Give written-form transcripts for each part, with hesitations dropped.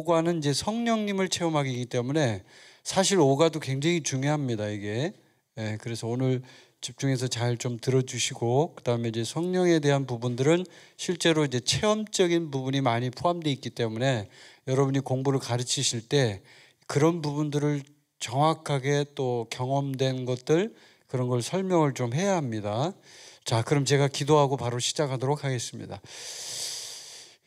5과는 이제 성령님을 체험하기이기 때문에 사실 5과도 굉장히 중요합니다, 이게. 예, 그래서 오늘 집중해서 잘 좀 들어주시고, 그다음에 이제 성령에 대한 부분들은 실제로 이제 체험적인 부분이 많이 포함되어 있기 때문에 여러분이 공부를 가르치실 때 그런 부분들을 정확하게 또 경험된 것들, 그런 걸 설명을 좀 해야 합니다. 자, 그럼 제가 기도하고 바로 시작하도록 하겠습니다.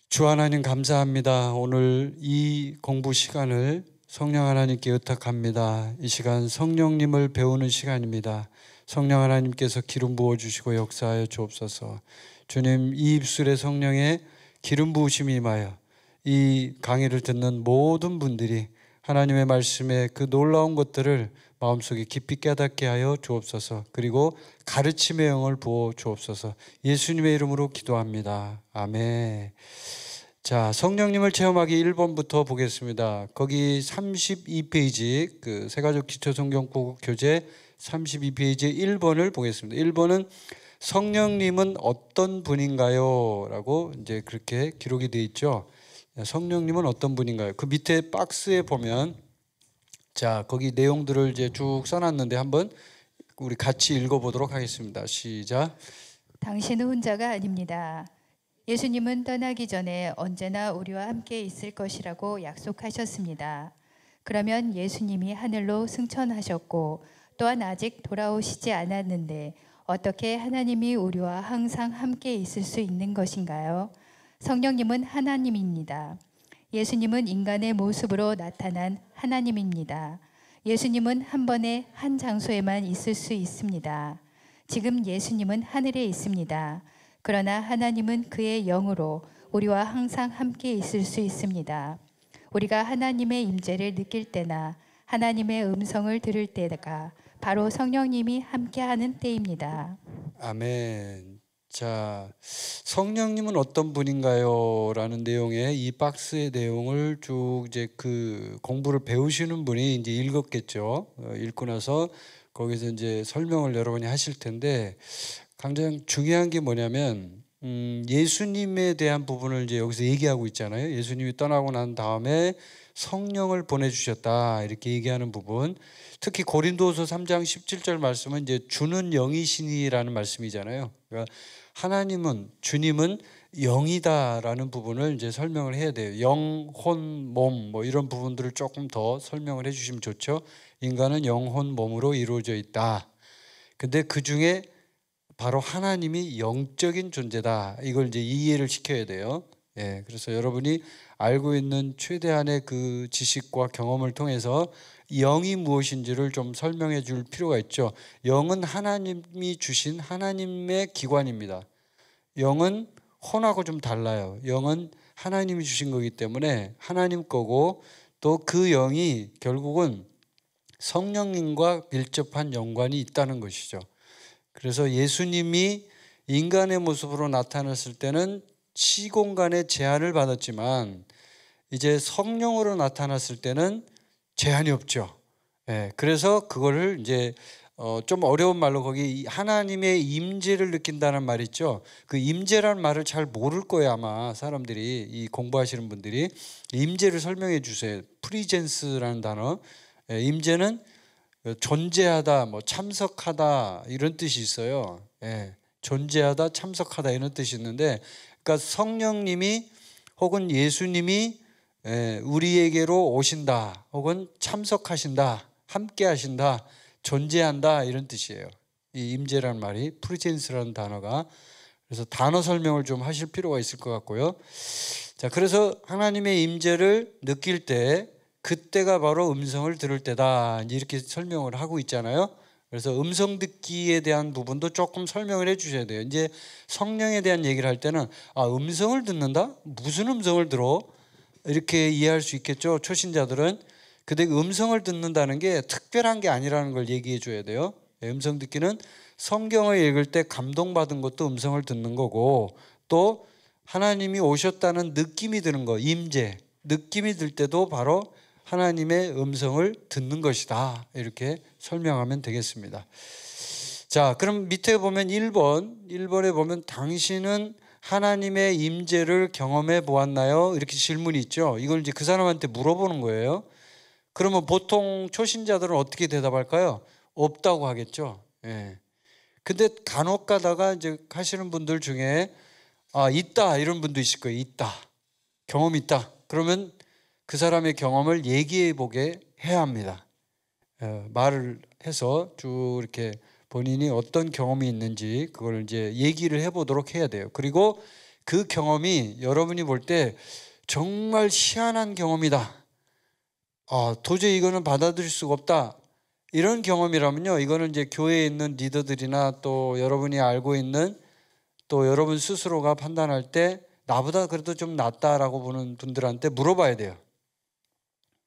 주 하나님 감사합니다. 오늘 이 공부 시간을 성령 하나님께 의탁합니다. 이 시간 성령님을 배우는 시간입니다. 성령 하나님께서 기름 부어주시고 역사하여 주옵소서. 주님, 이 입술에 성령의 기름 부으심이 임하여 이 강의를 듣는 모든 분들이 하나님의 말씀에 그 놀라운 것들을 마음속에 깊이 깨닫게 하여 주옵소서. 그리고 가르침의 영을 부어 주옵소서. 예수님의 이름으로 기도합니다. 아멘. 자, 성령님을 체험하기 1번부터 보겠습니다. 거기 32페이지 그 세가족 기초성경국 교재 32페이지 1번을 보겠습니다. 1번은 성령님은 어떤 분인가요? 라고 이제 그렇게 기록이 되어 있죠. 성령님은 어떤 분인가요? 그 밑에 박스에 보면 자, 거기 내용들을 이제 쭉 써놨는데 한번 우리 같이 읽어보도록 하겠습니다. 시작. 당신은 혼자가 아닙니다. 예수님은 떠나기 전에 언제나 우리와 함께 있을 것이라고 약속하셨습니다. 그러면 예수님이 하늘로 승천하셨고 또한 아직 돌아오시지 않았는데 어떻게 하나님이 우리와 항상 함께 있을 수 있는 것인가요? 성령님은 하나님입니다. 예수님은 인간의 모습으로 나타난 하나님입니다. 예수님은 한 번에 한 장소에만 있을 수 있습니다. 지금 예수님은 하늘에 있습니다. 그러나 하나님은 그의 영으로 우리와 항상 함께 있을 수 있습니다. 우리가 하나님의 임재를 느낄 때나 하나님의 음성을 들을 때가 바로 성령님이 함께하는 때입니다. 아멘. 자, 성령님은 어떤 분인가요? 라는 내용의 이 박스의 내용을 쭉 이제 그 공부를 배우시는 분이 이제 읽었겠죠. 읽고 나서 거기서 이제 설명을 여러분이 하실 텐데 가장 중요한 게 뭐냐면 예수님에 대한 부분을 이제 여기서 얘기하고 있잖아요. 예수님이 떠나고 난 다음에 성령을 보내주셨다 이렇게 얘기하는 부분. 특히 고린도서 3장 17절 말씀은 이제 주는 영이시니라는 말씀이잖아요. 그러니까 하나님은 주님은 영이다라는 부분을 이제 설명을 해야 돼요. 영, 혼, 몸 뭐 이런 부분들을 조금 더 설명을 해주시면 좋죠. 인간은 영, 혼, 몸으로 이루어져 있다. 근데 그 중에 바로 하나님이 영적인 존재다. 이걸 이제 이해를 시켜야 돼요. 예, 그래서 여러분이 알고 있는 최대한의 그 지식과 경험을 통해서 영이 무엇인지를 좀 설명해 줄 필요가 있죠. 영은 하나님이 주신 하나님의 기관입니다. 영은 혼하고 좀 달라요. 영은 하나님이 주신 거기 때문에 하나님 거고 또 그 영이 결국은 성령님과 밀접한 연관이 있다는 것이죠. 그래서 예수님이 인간의 모습으로 나타났을 때는 시공간의 제한을 받았지만 이제 성령으로 나타났을 때는 제한이 없죠. 예, 그래서 그거를 이제 좀 어려운 말로 거기 하나님의 임재를 느낀다는 말 있죠. 그 임재라는 말을 잘 모를 거예요 아마 사람들이 이 공부하시는 분들이 임재를 설명해 주세요. 프리젠스라는 단어. 예, 임재는 존재하다, 뭐 참석하다 이런 뜻이 있어요. 예, 존재하다, 참석하다 이런 뜻이 있는데, 그러니까 성령님이 혹은 예수님이 우리에게로 오신다, 혹은 참석하신다, 함께하신다, 존재한다 이런 뜻이에요. 이 임재라는 말이 프리젠스라는 단어가. 그래서 단어 설명을 좀 하실 필요가 있을 것 같고요. 자, 그래서 하나님의 임재를 느낄 때 그때가 바로 음성을 들을 때다 이렇게 설명을 하고 있잖아요. 그래서 음성 듣기에 대한 부분도 조금 설명을 해 주셔야 돼요. 이제 성령에 대한 얘기를 할 때는 음성을 듣는다? 무슨 음성을 들어? 이렇게 이해할 수 있겠죠. 초신자들은. 근데 음성을 듣는다는 게 특별한 게 아니라는 걸 얘기해 줘야 돼요. 음성 듣기는 성경을 읽을 때 감동받은 것도 음성을 듣는 거고, 또 하나님이 오셨다는 느낌이 드는 거, 임재, 느낌이 들 때도 바로 하나님의 음성을 듣는 것이다. 이렇게 설명하면 되겠습니다. 자, 그럼 밑에 보면 1번에 보면 당신은 하나님의 임재를 경험해 보았나요? 이렇게 질문이 있죠. 이걸 이제 그 사람한테 물어보는 거예요. 그러면 보통 초신자들은 어떻게 대답할까요? 없다고 하겠죠. 예. 근데 간혹 가다가 이제 하시는 분들 중에 있다 이런 분도 있을 거예요. 있다. 경험이 있다. 그러면 그 사람의 경험을 얘기해 보게 해야 합니다. 말을 해서 쭉 이렇게 본인이 어떤 경험이 있는지 그걸 이제 얘기를 해보도록 해야 돼요. 그리고 그 경험이 여러분이 볼 때 정말 희한한 경험이다. 도저히 이거는 받아들일 수가 없다. 이런 경험이라면요, 이거는 이제 교회에 있는 리더들이나 또 여러분이 알고 있는 또 여러분 스스로가 판단할 때 나보다 그래도 좀 낫다라고 보는 분들한테 물어봐야 돼요.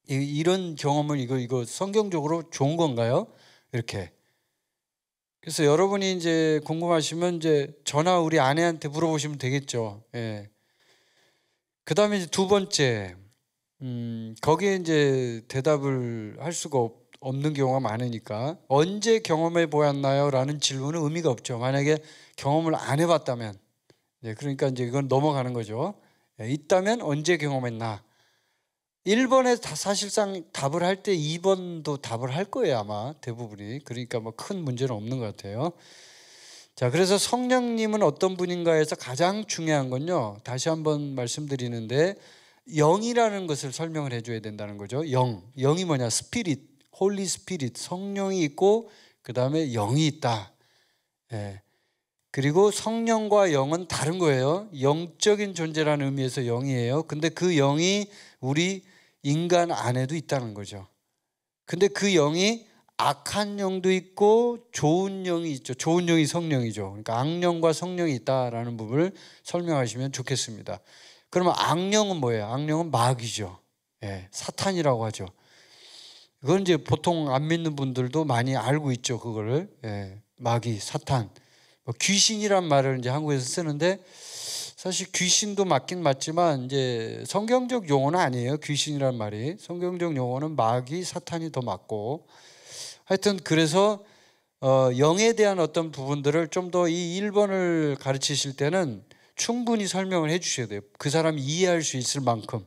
이런 경험은 이거 성경적으로 좋은 건가요? 이렇게. 그래서 여러분이 이제 궁금하시면 이제 전화 우리 아내한테 물어보시면 되겠죠. 예. 그 다음에 이제 두 번째, 거기에 이제 대답을 할 수가 없는 경우가 많으니까 언제 경험해 보았나요? 라는 질문은 의미가 없죠. 만약에 경험을 안 해봤다면, 그러니까 이제 이건 넘어가는 거죠. 있다면 언제 경험했나? 1번에 사실상 답을 할 때 2번도 답을 할 거예요, 아마 대부분이. 그러니까 뭐 큰 문제는 없는 것 같아요. 자, 그래서 성령님은 어떤 분인가에서 가장 중요한 건요, 다시 한번 말씀드리는데 영이라는 것을 설명을 해줘야 된다는 거죠. 영이 뭐냐? 스피릿, 홀리 스피릿, 성령이 있고 그 다음에 영이 있다. 예. 그리고 성령과 영은 다른 거예요. 영적인 존재라는 의미에서 영이에요. 근데 그 영이 우리 인간 안에도 있다는 거죠. 근데 그 영이 악한 영도 있고 좋은 영이 있죠. 좋은 영이 성령이죠. 그러니까 악령과 성령이 있다라는 부분을 설명하시면 좋겠습니다. 그러면 악령은 뭐예요? 악령은 마귀죠. 사탄이라고 하죠. 그건 이제 보통 안 믿는 분들도 많이 알고 있죠. 그거를. 마귀, 사탄. 귀신이란 말을 이제 한국에서 쓰는데 사실 귀신도 맞긴 맞지만 이제 성경적 용어는 아니에요. 귀신이란 말이. 성경적 용어는 마귀, 사탄이 더 맞고. 하여튼 그래서 영에 대한 어떤 부분들을 좀 더 이 1번을 가르치실 때는 충분히 설명을 해 주셔야 돼요. 그 사람이 이해할 수 있을 만큼.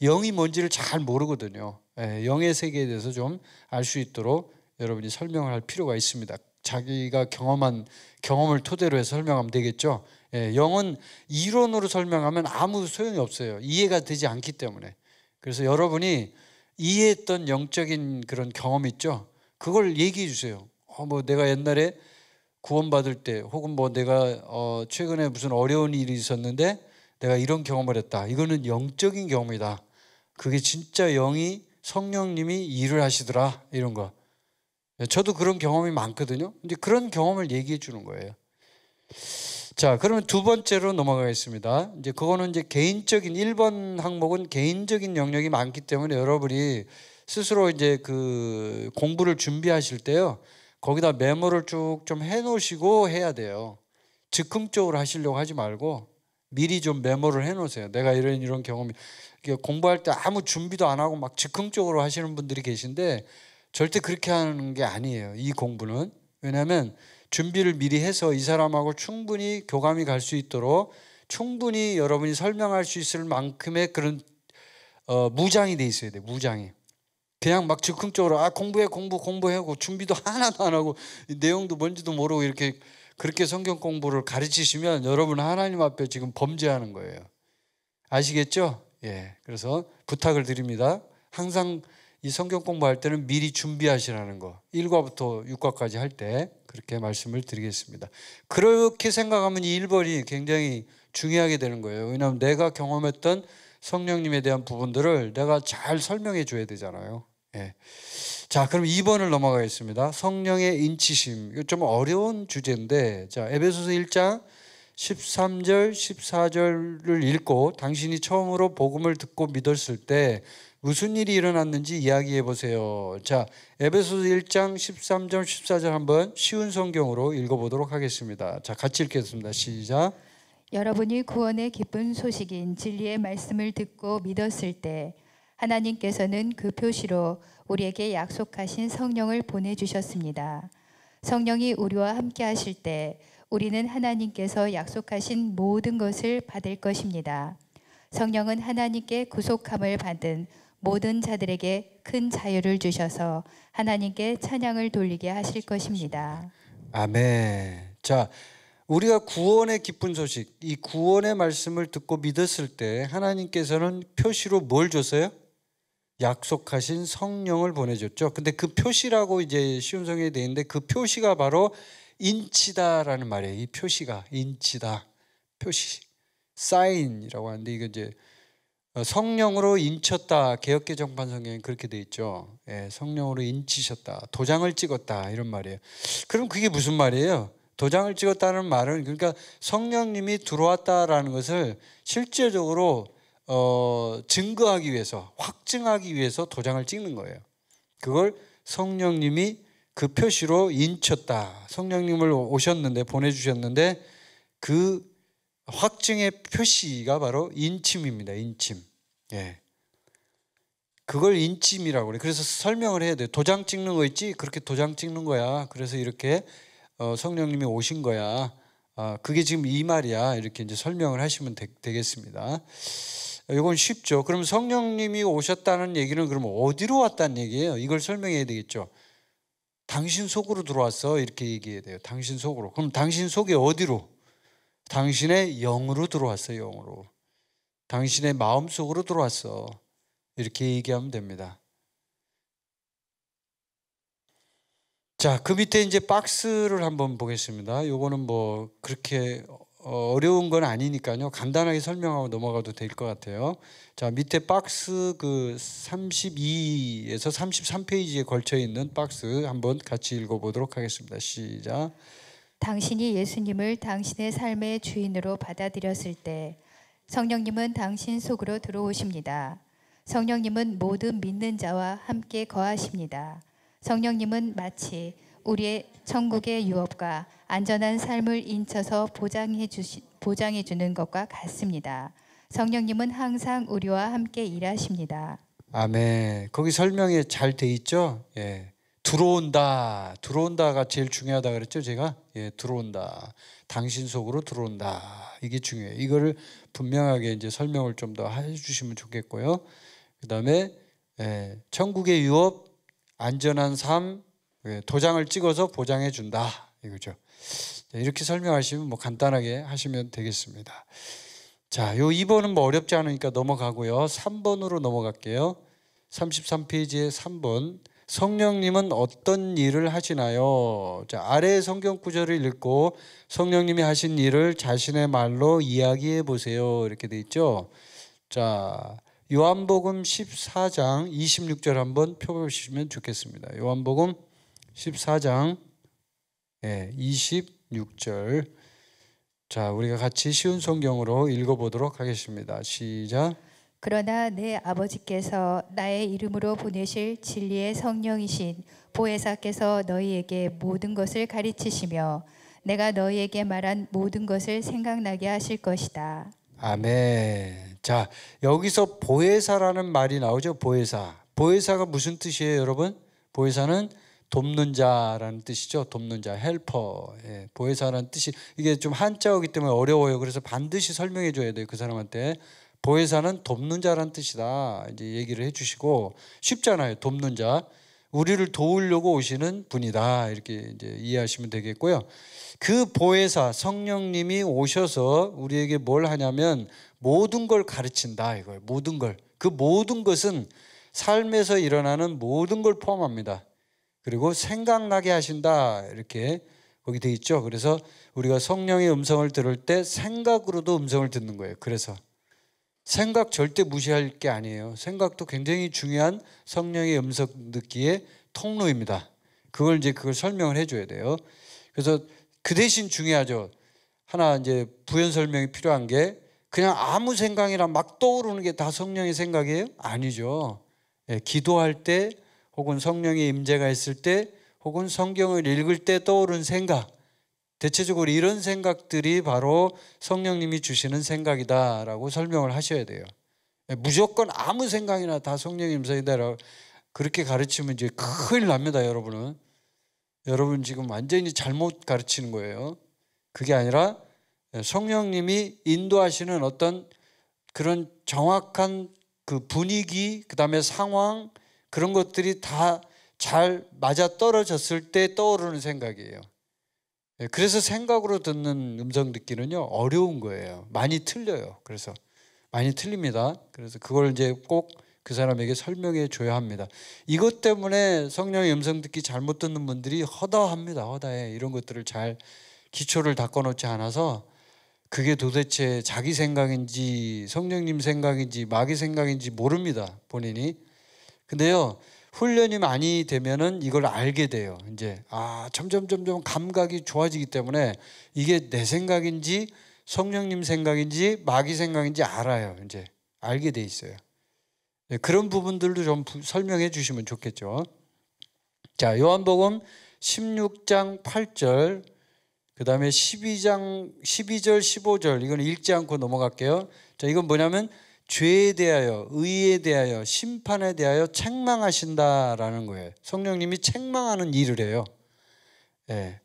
영이 뭔지를 잘 모르거든요. 영의 세계에 대해서 좀 알 수 있도록 여러분이 설명을 할 필요가 있습니다. 자기가 경험한 경험을 토대로 해서 설명하면 되겠죠. 영은 이론으로 설명하면 아무 소용이 없어요. 이해가 되지 않기 때문에. 그래서 여러분이 이해했던 영적인 그런 경험 있죠. 그걸 얘기해 주세요. 뭐 내가 옛날에 구원받을 때 혹은 뭐 내가 최근에 무슨 어려운 일이 있었는데 내가 이런 경험을 했다. 이거는 영적인 경험이다. 그게 진짜 영이 성령님이 일을 하시더라. 이런 거. 저도 그런 경험이 많거든요. 근데 그런 경험을 얘기해 주는 거예요. 자, 그러면 두 번째로 넘어가겠습니다. 이제 그거는 이제 개인적인 1번 항목은 개인적인 영역이 많기 때문에 여러분이 스스로 이제 그 공부를 준비하실 때요. 거기다 메모를 쭉 좀 해 놓으시고 해야 돼요. 즉흥적으로 하시려고 하지 말고 미리 좀 메모를 해 놓으세요. 내가 이런 경험이 공부할 때 아무 준비도 안 하고 막 즉흥적으로 하시는 분들이 계신데 절대 그렇게 하는 게 아니에요. 이 공부는. 왜냐하면 준비를 미리 해서 이 사람하고 충분히 교감이 갈 수 있도록 충분히 여러분이 설명할 수 있을 만큼의 그런 무장이 돼 있어야 돼요. 무장이. 그냥 막 즉흥적으로 공부하고 준비도 하나도 안 하고 내용도 뭔지도 모르고 이렇게 그렇게 성경 공부를 가르치시면 여러분 하나님 앞에 지금 범죄하는 거예요. 아시겠죠? 그래서 부탁을 드립니다. 항상 이 성경 공부할 때는 미리 준비하시라는 거. 1과부터 6과까지 할 때 그렇게 말씀을 드리겠습니다. 그렇게 생각하면 이 1번이 굉장히 중요하게 되는 거예요. 왜냐하면 내가 경험했던 성령님에 대한 부분들을 내가 잘 설명해 줘야 되잖아요. 자, 그럼 2번을 넘어가겠습니다. 성령의 인치심. 이거 좀 어려운 주제인데, 자, 에베소서 1장 13절, 14절을 읽고 당신이 처음으로 복음을 듣고 믿었을 때 무슨 일이 일어났는지 이야기해 보세요. 자, 에베소서 1장 13절, 14절 한번 쉬운 성경으로 읽어보도록 하겠습니다. 자, 같이 읽겠습니다. 시작. 여러분이 구원의 기쁜 소식인 진리의 말씀을 듣고 믿었을 때 하나님께서는 그 표시로 우리에게 약속하신 성령을 보내주셨습니다. 성령이 우리와 함께 하실 때 우리는 하나님께서 약속하신 모든 것을 받을 것입니다. 성령은 하나님께 구속함을 받은 모든 자들에게 큰 자유를 주셔서 하나님께 찬양을 돌리게 하실 것입니다. 아멘. 자, 우리가 구원의 기쁜 소식, 이 구원의 말씀을 듣고 믿었을 때 하나님께서는 표시로 뭘 줬어요? 약속하신 성령을 보내줬죠. 근데 그 표시라고 이제 쉬운 성경에 되어 있는데 그 표시가 바로 인치다라는 말이에요. 이 표시가 인치다. 표시. 사인이라고 하는데 이거 이제 성령으로 인쳤다. 개역개정판 성경에 그렇게 돼 있죠. 예, 성령으로 인치셨다. 도장을 찍었다. 이런 말이에요. 그럼 그게 무슨 말이에요? 도장을 찍었다는 말은 그러니까 성령님이 들어왔다라는 것을 실제적으로 증거하기 위해서, 확증하기 위해서 도장을 찍는 거예요. 그걸 성령님이 그 표시로 인쳤다. 성령님을 오셨는데, 보내주셨는데 그 확증의 표시가 바로 인침입니다. 인침. 예. 그걸 인침이라고 그래. 그래서 설명을 해야 돼요. 도장 찍는 거 있지? 그렇게 도장 찍는 거야. 그래서 이렇게 성령님이 오신 거야. 그게 지금 이 말이야. 이렇게 이제 설명을 하시면 되겠습니다. 이건 쉽죠. 그럼 성령님이 오셨다는 얘기는 그럼 어디로 왔다는 얘기예요? 이걸 설명해야 되겠죠. 당신 속으로 들어왔어. 이렇게 얘기해야 돼요. 당신 속으로. 그럼 당신 속에 어디로? 당신의 영으로 들어왔어요. 영으로. 당신의 마음 속으로 들어왔어. 이렇게 얘기하면 됩니다. 자, 그 밑에 이제 박스를 한번 보겠습니다. 요거는 뭐 그렇게 어려운 건 아니니까요. 간단하게 설명하고 넘어가도 될 것 같아요. 자, 밑에 박스 그 32에서 33페이지에 걸쳐 있는 박스 한번 같이 읽어보도록 하겠습니다. 시작. 당신이 예수님을 당신의 삶의 주인으로 받아들였을 때 성령님은 당신 속으로 들어오십니다. 성령님은 모든 믿는 자와 함께 거하십니다. 성령님은 마치 우리의 천국의 유업과 안전한 삶을 인쳐서 보장해 주는 것과 같습니다. 성령님은 항상 우리와 함께 일하십니다. 아멘. 거기 설명이 잘 돼 있죠? 예. 들어온다. 들어온다가 제일 중요하다 그랬죠, 제가? 예, 들어온다. 당신 속으로 들어온다. 이게 중요해요. 이거를 분명하게 이제 설명을 좀 더 해 주시면 좋겠고요. 그다음에 천국의 유업, 안전한 삶, 도장을 찍어서 보장해 준다. 이거죠. 이렇게 설명하시면 뭐 간단하게 하시면 되겠습니다. 자, 요 2번은 뭐 어렵지 않으니까 넘어가고요. 3번으로 넘어갈게요. 33페이지에 3번. 성령님은 어떤 일을 하시나요? 자, 아래 성경 구절을 읽고 성령님이 하신 일을 자신의 말로 이야기해 보세요. 이렇게 돼 있죠. 자, 요한복음 14장 26절 한번 펴보시면 좋겠습니다. 요한복음 14장 26절. 자, 우리가 같이 쉬운 성경으로 읽어보도록 하겠습니다. 시작. 그러나 내 아버지께서 나의 이름으로 보내실 진리의 성령이신 보혜사께서 너희에게 모든 것을 가르치시며 내가 너희에게 말한 모든 것을 생각나게 하실 것이다. 아멘. 자, 여기서 보혜사라는 말이 나오죠. 보혜사. 보혜사가 무슨 뜻이에요, 여러분? 보혜사는 돕는 자라는 뜻이죠. 돕는 자, 헬퍼. 예, 보혜사라는 뜻이 이게 좀 한자어기 때문에 어려워요. 그래서 반드시 설명해 줘야 돼요, 그 사람한테. 보혜사는 돕는 자라는 뜻이다. 이제 얘기를 해주시고 쉽잖아요. 돕는 자, 우리를 도우려고 오시는 분이다. 이렇게 이제 이해하시면 되겠고요. 그 보혜사 성령님이 오셔서 우리에게 뭘 하냐면 모든 걸 가르친다. 이거예요. 모든 걸. 그 모든 것은 삶에서 일어나는 모든 걸 포함합니다. 그리고 생각나게 하신다. 이렇게 거기 돼 있죠. 그래서 우리가 성령의 음성을 들을 때 생각으로도 음성을 듣는 거예요. 그래서 생각 절대 무시할 게 아니에요. 생각도 굉장히 중요한 성령의 음성 듣기의 통로입니다. 그걸 설명을 해줘야 돼요. 그래서 그 대신 중요하죠. 하나 이제 부연 설명이 필요한 게 그냥 아무 생각이나 막 떠오르는 게 다 성령의 생각이에요? 아니죠. 기도할 때 혹은 성령의 임재가 있을 때 혹은 성경을 읽을 때 떠오르는 생각, 대체적으로 이런 생각들이 바로 성령님이 주시는 생각이다라고 설명을 하셔야 돼요. 무조건 아무 생각이나 다 성령의 음성이다라고 그렇게 가르치면 이제 큰일 납니다, 여러분은. 여러분 지금 완전히 잘못 가르치는 거예요. 그게 아니라 성령님이 인도하시는 어떤 그런 정확한 그 분위기, 그 다음에 상황, 그런 것들이 다 잘 맞아 떨어졌을 때 떠오르는 생각이에요. 그래서 생각으로 듣는 음성 듣기는요, 어려운 거예요. 많이 틀려요. 그래서 많이 틀립니다. 그래서 그걸 이제 꼭 그 사람에게 설명해 줘야 합니다. 이것 때문에 성령의 음성 듣기 잘못 듣는 분들이 허다합니다. 허다해. 이런 것들을 잘 기초를 닦아놓지 않아서 그게 도대체 자기 생각인지 성령님 생각인지 마귀 생각인지 모릅니다. 본인이. 근데요, 훈련이 많이 되면은 이걸 알게 돼요. 이제 점점 감각이 좋아지기 때문에 이게 내 생각인지 성령님 생각인지 마귀 생각인지 알아요. 이제 알게 돼 있어요. 그런 부분들도 좀 설명해 주시면 좋겠죠. 자, 요한복음 16장 8절, 그 다음에 12절 15절, 이건 읽지 않고 넘어갈게요. 자, 이건 뭐냐면 죄에 대하여, 의에 대하여, 심판에 대하여 책망하신다라는 거예요. 성령님이 책망하는 일을 해요. 예.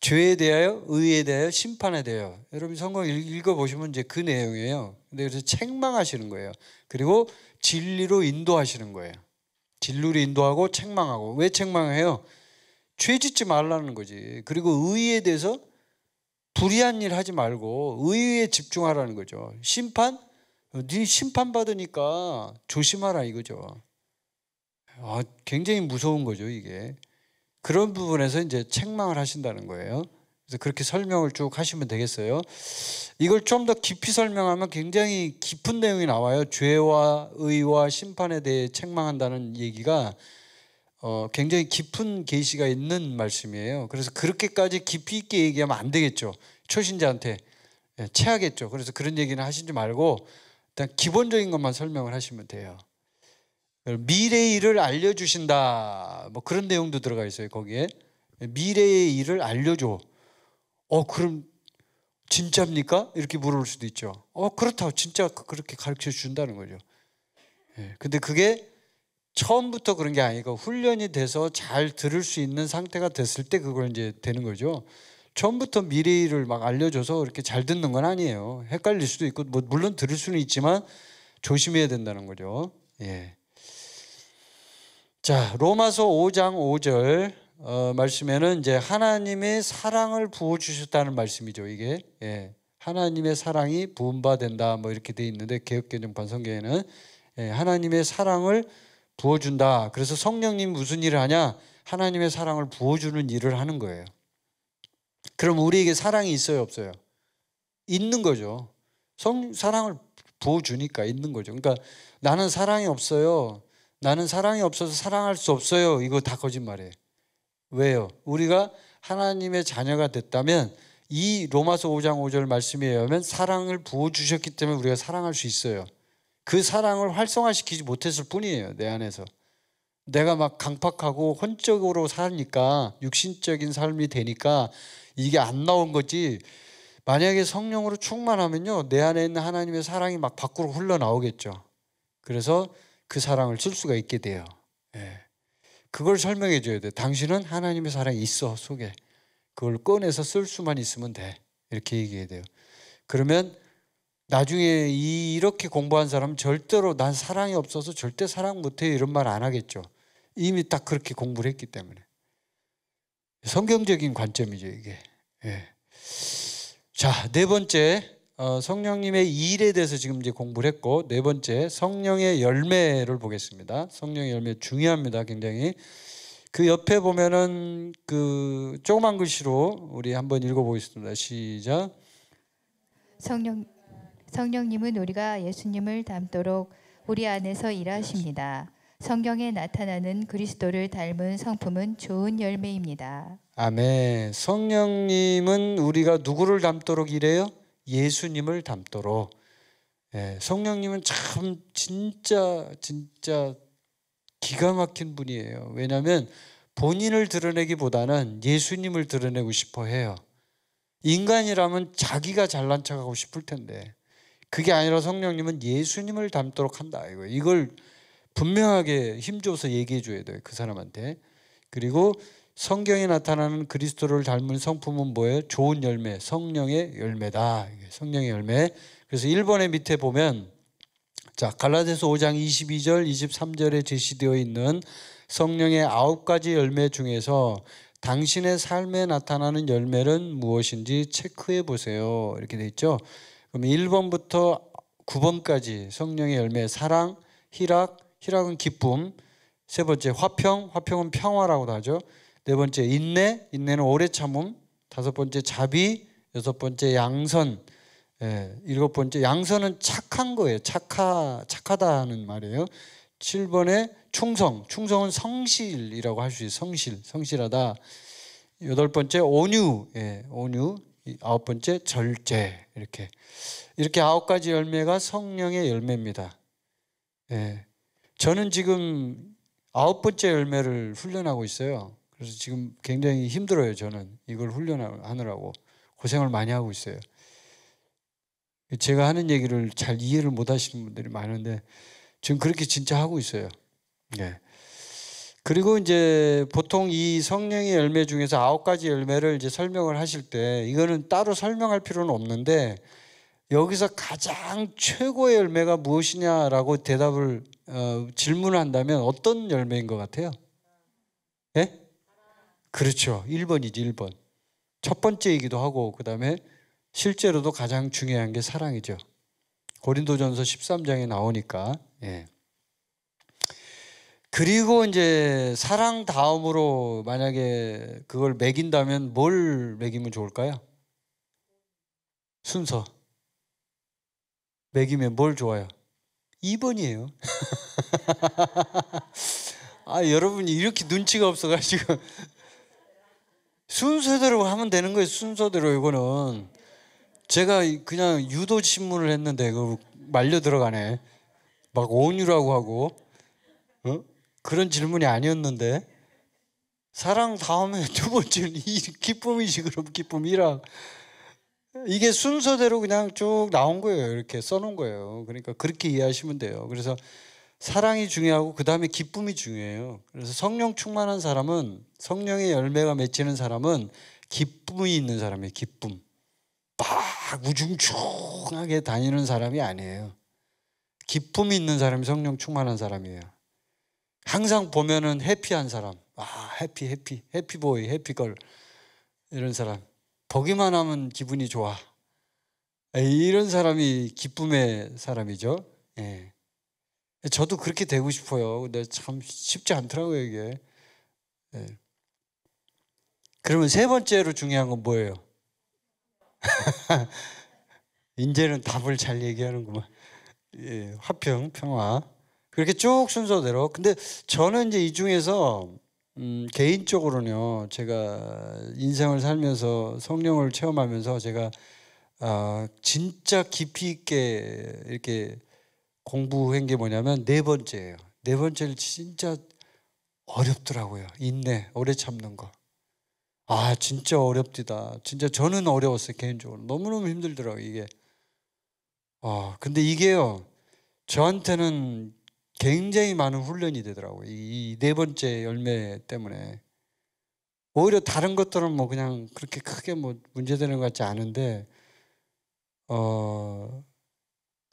죄에 대하여, 의에 대하여, 심판에 대하여. 여러분 성경 읽어보시면 이제 그 내용이에요. 근데 그래서 책망하시는 거예요. 그리고 진리로 인도하시는 거예요. 진리로 인도하고 책망하고. 왜 책망해요? 죄 짓지 말라는 거지. 그리고 의에 대해서 불의한 일 하지 말고 의에 집중하라는 거죠. 심판? 네 심판받으니까 조심하라 이거죠. 굉장히 무서운 거죠, 이게. 그런 부분에서 이제 책망을 하신다는 거예요. 그래서 그렇게 설명을 쭉 하시면 되겠어요. 이걸 좀 더 깊이 설명하면 굉장히 깊은 내용이 나와요. 죄와 의와 심판에 대해 책망한다는 얘기가 굉장히 깊은 계시가 있는 말씀이에요. 그래서 그렇게까지 깊이 있게 얘기하면 안 되겠죠. 초신자한테 체하겠죠. 그래서 그런 얘기는 하시지 말고 일단 기본적인 것만 설명을 하시면 돼요. 미래의 일을 알려주신다. 뭐 그런 내용도 들어가 있어요. 거기에 미래의 일을 알려줘. 그럼 진짜입니까? 이렇게 물을 수도 있죠. 그렇다고 진짜 그렇게 가르쳐 준다는 거죠. 근데 그게 처음부터 그런 게 아니고 훈련이 돼서 잘 들을 수 있는 상태가 됐을 때 그걸 이제 되는 거죠. 처음부터 미래의 일을 막 알려줘서 이렇게 잘 듣는 건 아니에요. 헷갈릴 수도 있고, 뭐 물론 들을 수는 있지만 조심해야 된다는 거죠. 예. 자, 로마서 5장 5절 말씀에는 이제 하나님의 사랑을 부어 주셨다는 말씀이죠. 이게 하나님의 사랑이 부은바 된다 뭐 이렇게 돼 있는데 개역개정판 성경에는 하나님의 사랑을 부어준다. 그래서 성령님 무슨 일을 하냐? 하나님의 사랑을 부어주는 일을 하는 거예요. 그럼 우리에게 사랑이 있어요, 없어요? 있는 거죠. 사랑을 부어주니까 있는 거죠. 그러니까 나는 사랑이 없어요. 나는 사랑이 없어서 사랑할 수 없어요. 이거 다 거짓말이에요. 왜요? 우리가 하나님의 자녀가 됐다면 이 로마서 5장 5절 말씀에 의하면 사랑을 부어주셨기 때문에 우리가 사랑할 수 있어요. 그 사랑을 활성화시키지 못했을 뿐이에요. 내 안에서. 내가 막 강팍하고 혼적으로 사니까 육신적인 삶이 되니까 이게 안 나온 거지. 만약에 성령으로 충만하면요, 내 안에 있는 하나님의 사랑이 막 밖으로 흘러나오겠죠. 그래서 그 사랑을 쓸 수가 있게 돼요. 그걸 설명해 줘야 돼. 당신은 하나님의 사랑이 있어, 속에. 그걸 꺼내서 쓸 수만 있으면 돼. 이렇게 얘기해야 돼요. 그러면 나중에 이렇게 공부한 사람은 절대로 난 사랑이 없어서 절대 사랑 못해 이런 말 안 하겠죠. 이미 딱 그렇게 공부를 했기 때문에. 성경적인 관점이죠, 이게. 자, 네 번째, 성령님의 일에 대해서 지금 이제 공부를 했고, 네 번째, 성령의 열매를 보겠습니다. 성령의 열매 중요합니다, 굉장히. 그 옆에 보면은 그 조그만 글씨로 우리 한번 읽어보겠습니다. 시작. 성령님은 우리가 예수님을 닮도록 우리 안에서 일하십니다. 성경에 나타나는 그리스도를 닮은 성품은 좋은 열매입니다. 아멘. 성령님은 우리가 누구를 닮도록 일해요? 예수님을 닮도록. 성령님은 참 진짜 기가 막힌 분이에요. 왜냐하면 본인을 드러내기보다는 예수님을 드러내고 싶어 해요. 인간이라면 자기가 잘난 척하고 싶을 텐데 그게 아니라 성령님은 예수님을 닮도록 한다. 이걸 분명하게 힘줘서 얘기해 줘야 돼요. 그 사람한테. 그리고 성경에 나타나는 그리스도를 닮은 성품은 뭐예요? 좋은 열매, 성령의 열매다. 성령의 열매. 그래서 1번의 밑에 보면 자, 갈라디아서 5장 22절, 23절에 제시되어 있는 성령의 9가지 열매 중에서 당신의 삶에 나타나는 열매는 무엇인지 체크해 보세요. 이렇게 돼 있죠. 그럼 1번부터 9번까지 성령의 열매, 사랑, 희락, 희락은 기쁨, 세 번째 화평, 화평은 평화라고도 하죠. 네 번째 인내, 인내는 오래 참음, 다섯 번째 자비, 여섯 번째 양선, 일곱 번째 양선은 착한 거예요. 착하다는 말이에요. 7번에 충성, 충성은 성실이라고 할 수 있어요. 성실하다. 여덟 번째 온유, 온유. 아홉 번째 절제. 이렇게 9가지 열매가 성령의 열매입니다. 저는 지금 9번째 열매를 훈련하고 있어요. 그래서 지금 굉장히 힘들어요. 저는 이걸 훈련하느라고 고생을 많이 하고 있어요. 제가 하는 얘기를 잘 이해를 못 하시는 분들이 많은데 지금 그렇게 진짜 하고 있어요. 그리고 이제 보통 이 성령의 열매 중에서 9가지 열매를 이제 설명을 하실 때 이거는 따로 설명할 필요는 없는데 여기서 가장 최고의 열매가 무엇이냐라고 질문을 한다면 어떤 열매인 것 같아요? 그렇죠. 1번이지 1번. 첫 번째이기도 하고 그 다음에 실제로도 가장 중요한 게 사랑이죠. 고린도전서 13장에 나오니까. 그리고 이제 사랑 다음으로 만약에 그걸 매긴다면 뭘 매기면 좋을까요? 순서. 매기면 뭘 좋아요? 2번이에요. 여러분이 이렇게 눈치가 없어가지고 순서대로 하면 되는 거예요. 순서대로. 이거는 제가 그냥 유도 신문을 했는데 그 말려 들어가네. 막 온유라고 하고 그런 질문이 아니었는데 사랑 다음에 두 번째는 기쁨이지. 그럼 기쁨이라 이게 순서대로 그냥 쭉 나온 거예요. 이렇게 써놓은 거예요. 그러니까 그렇게 이해하시면 돼요. 그래서 사랑이 중요하고 그 다음에 기쁨이 중요해요. 그래서 성령 충만한 사람은, 성령의 열매가 맺히는 사람은 기쁨이 있는 사람이에요. 기쁨. 막 우중충하게 다니는 사람이 아니에요. 기쁨이 있는 사람이 성령 충만한 사람이에요. 항상 보면은 해피한 사람, 해피보이, 해피걸 이런 사람, 보기만 하면 기분이 좋아. 이런 사람이 기쁨의 사람이죠. 저도 그렇게 되고 싶어요. 근데 참 쉽지 않더라고요, 이게. 그러면 세 번째로 중요한 건 뭐예요? 이제는 답을 잘 얘기하는구만. 화평, 평화. 그렇게 쭉 순서대로. 근데 저는 이제 이 중에서 개인적으로는요, 제가 인생을 살면서 성령을 체험하면서 제가 진짜 깊이 있게 이렇게 공부한 게 뭐냐면 네 번째예요. 네 번째는 진짜 어렵더라고요. 인내, 오래 참는 거. 진짜 어렵디다. 진짜 저는 어려웠어요. 개인적으로 너무너무 힘들더라고요, 이게. 근데 이게요, 저한테는 굉장히 많은 훈련이 되더라고요. 이 네 번째 열매 때문에. 오히려 다른 것들은 뭐 그냥 그렇게 크게 뭐 문제되는 것 같지 않은데,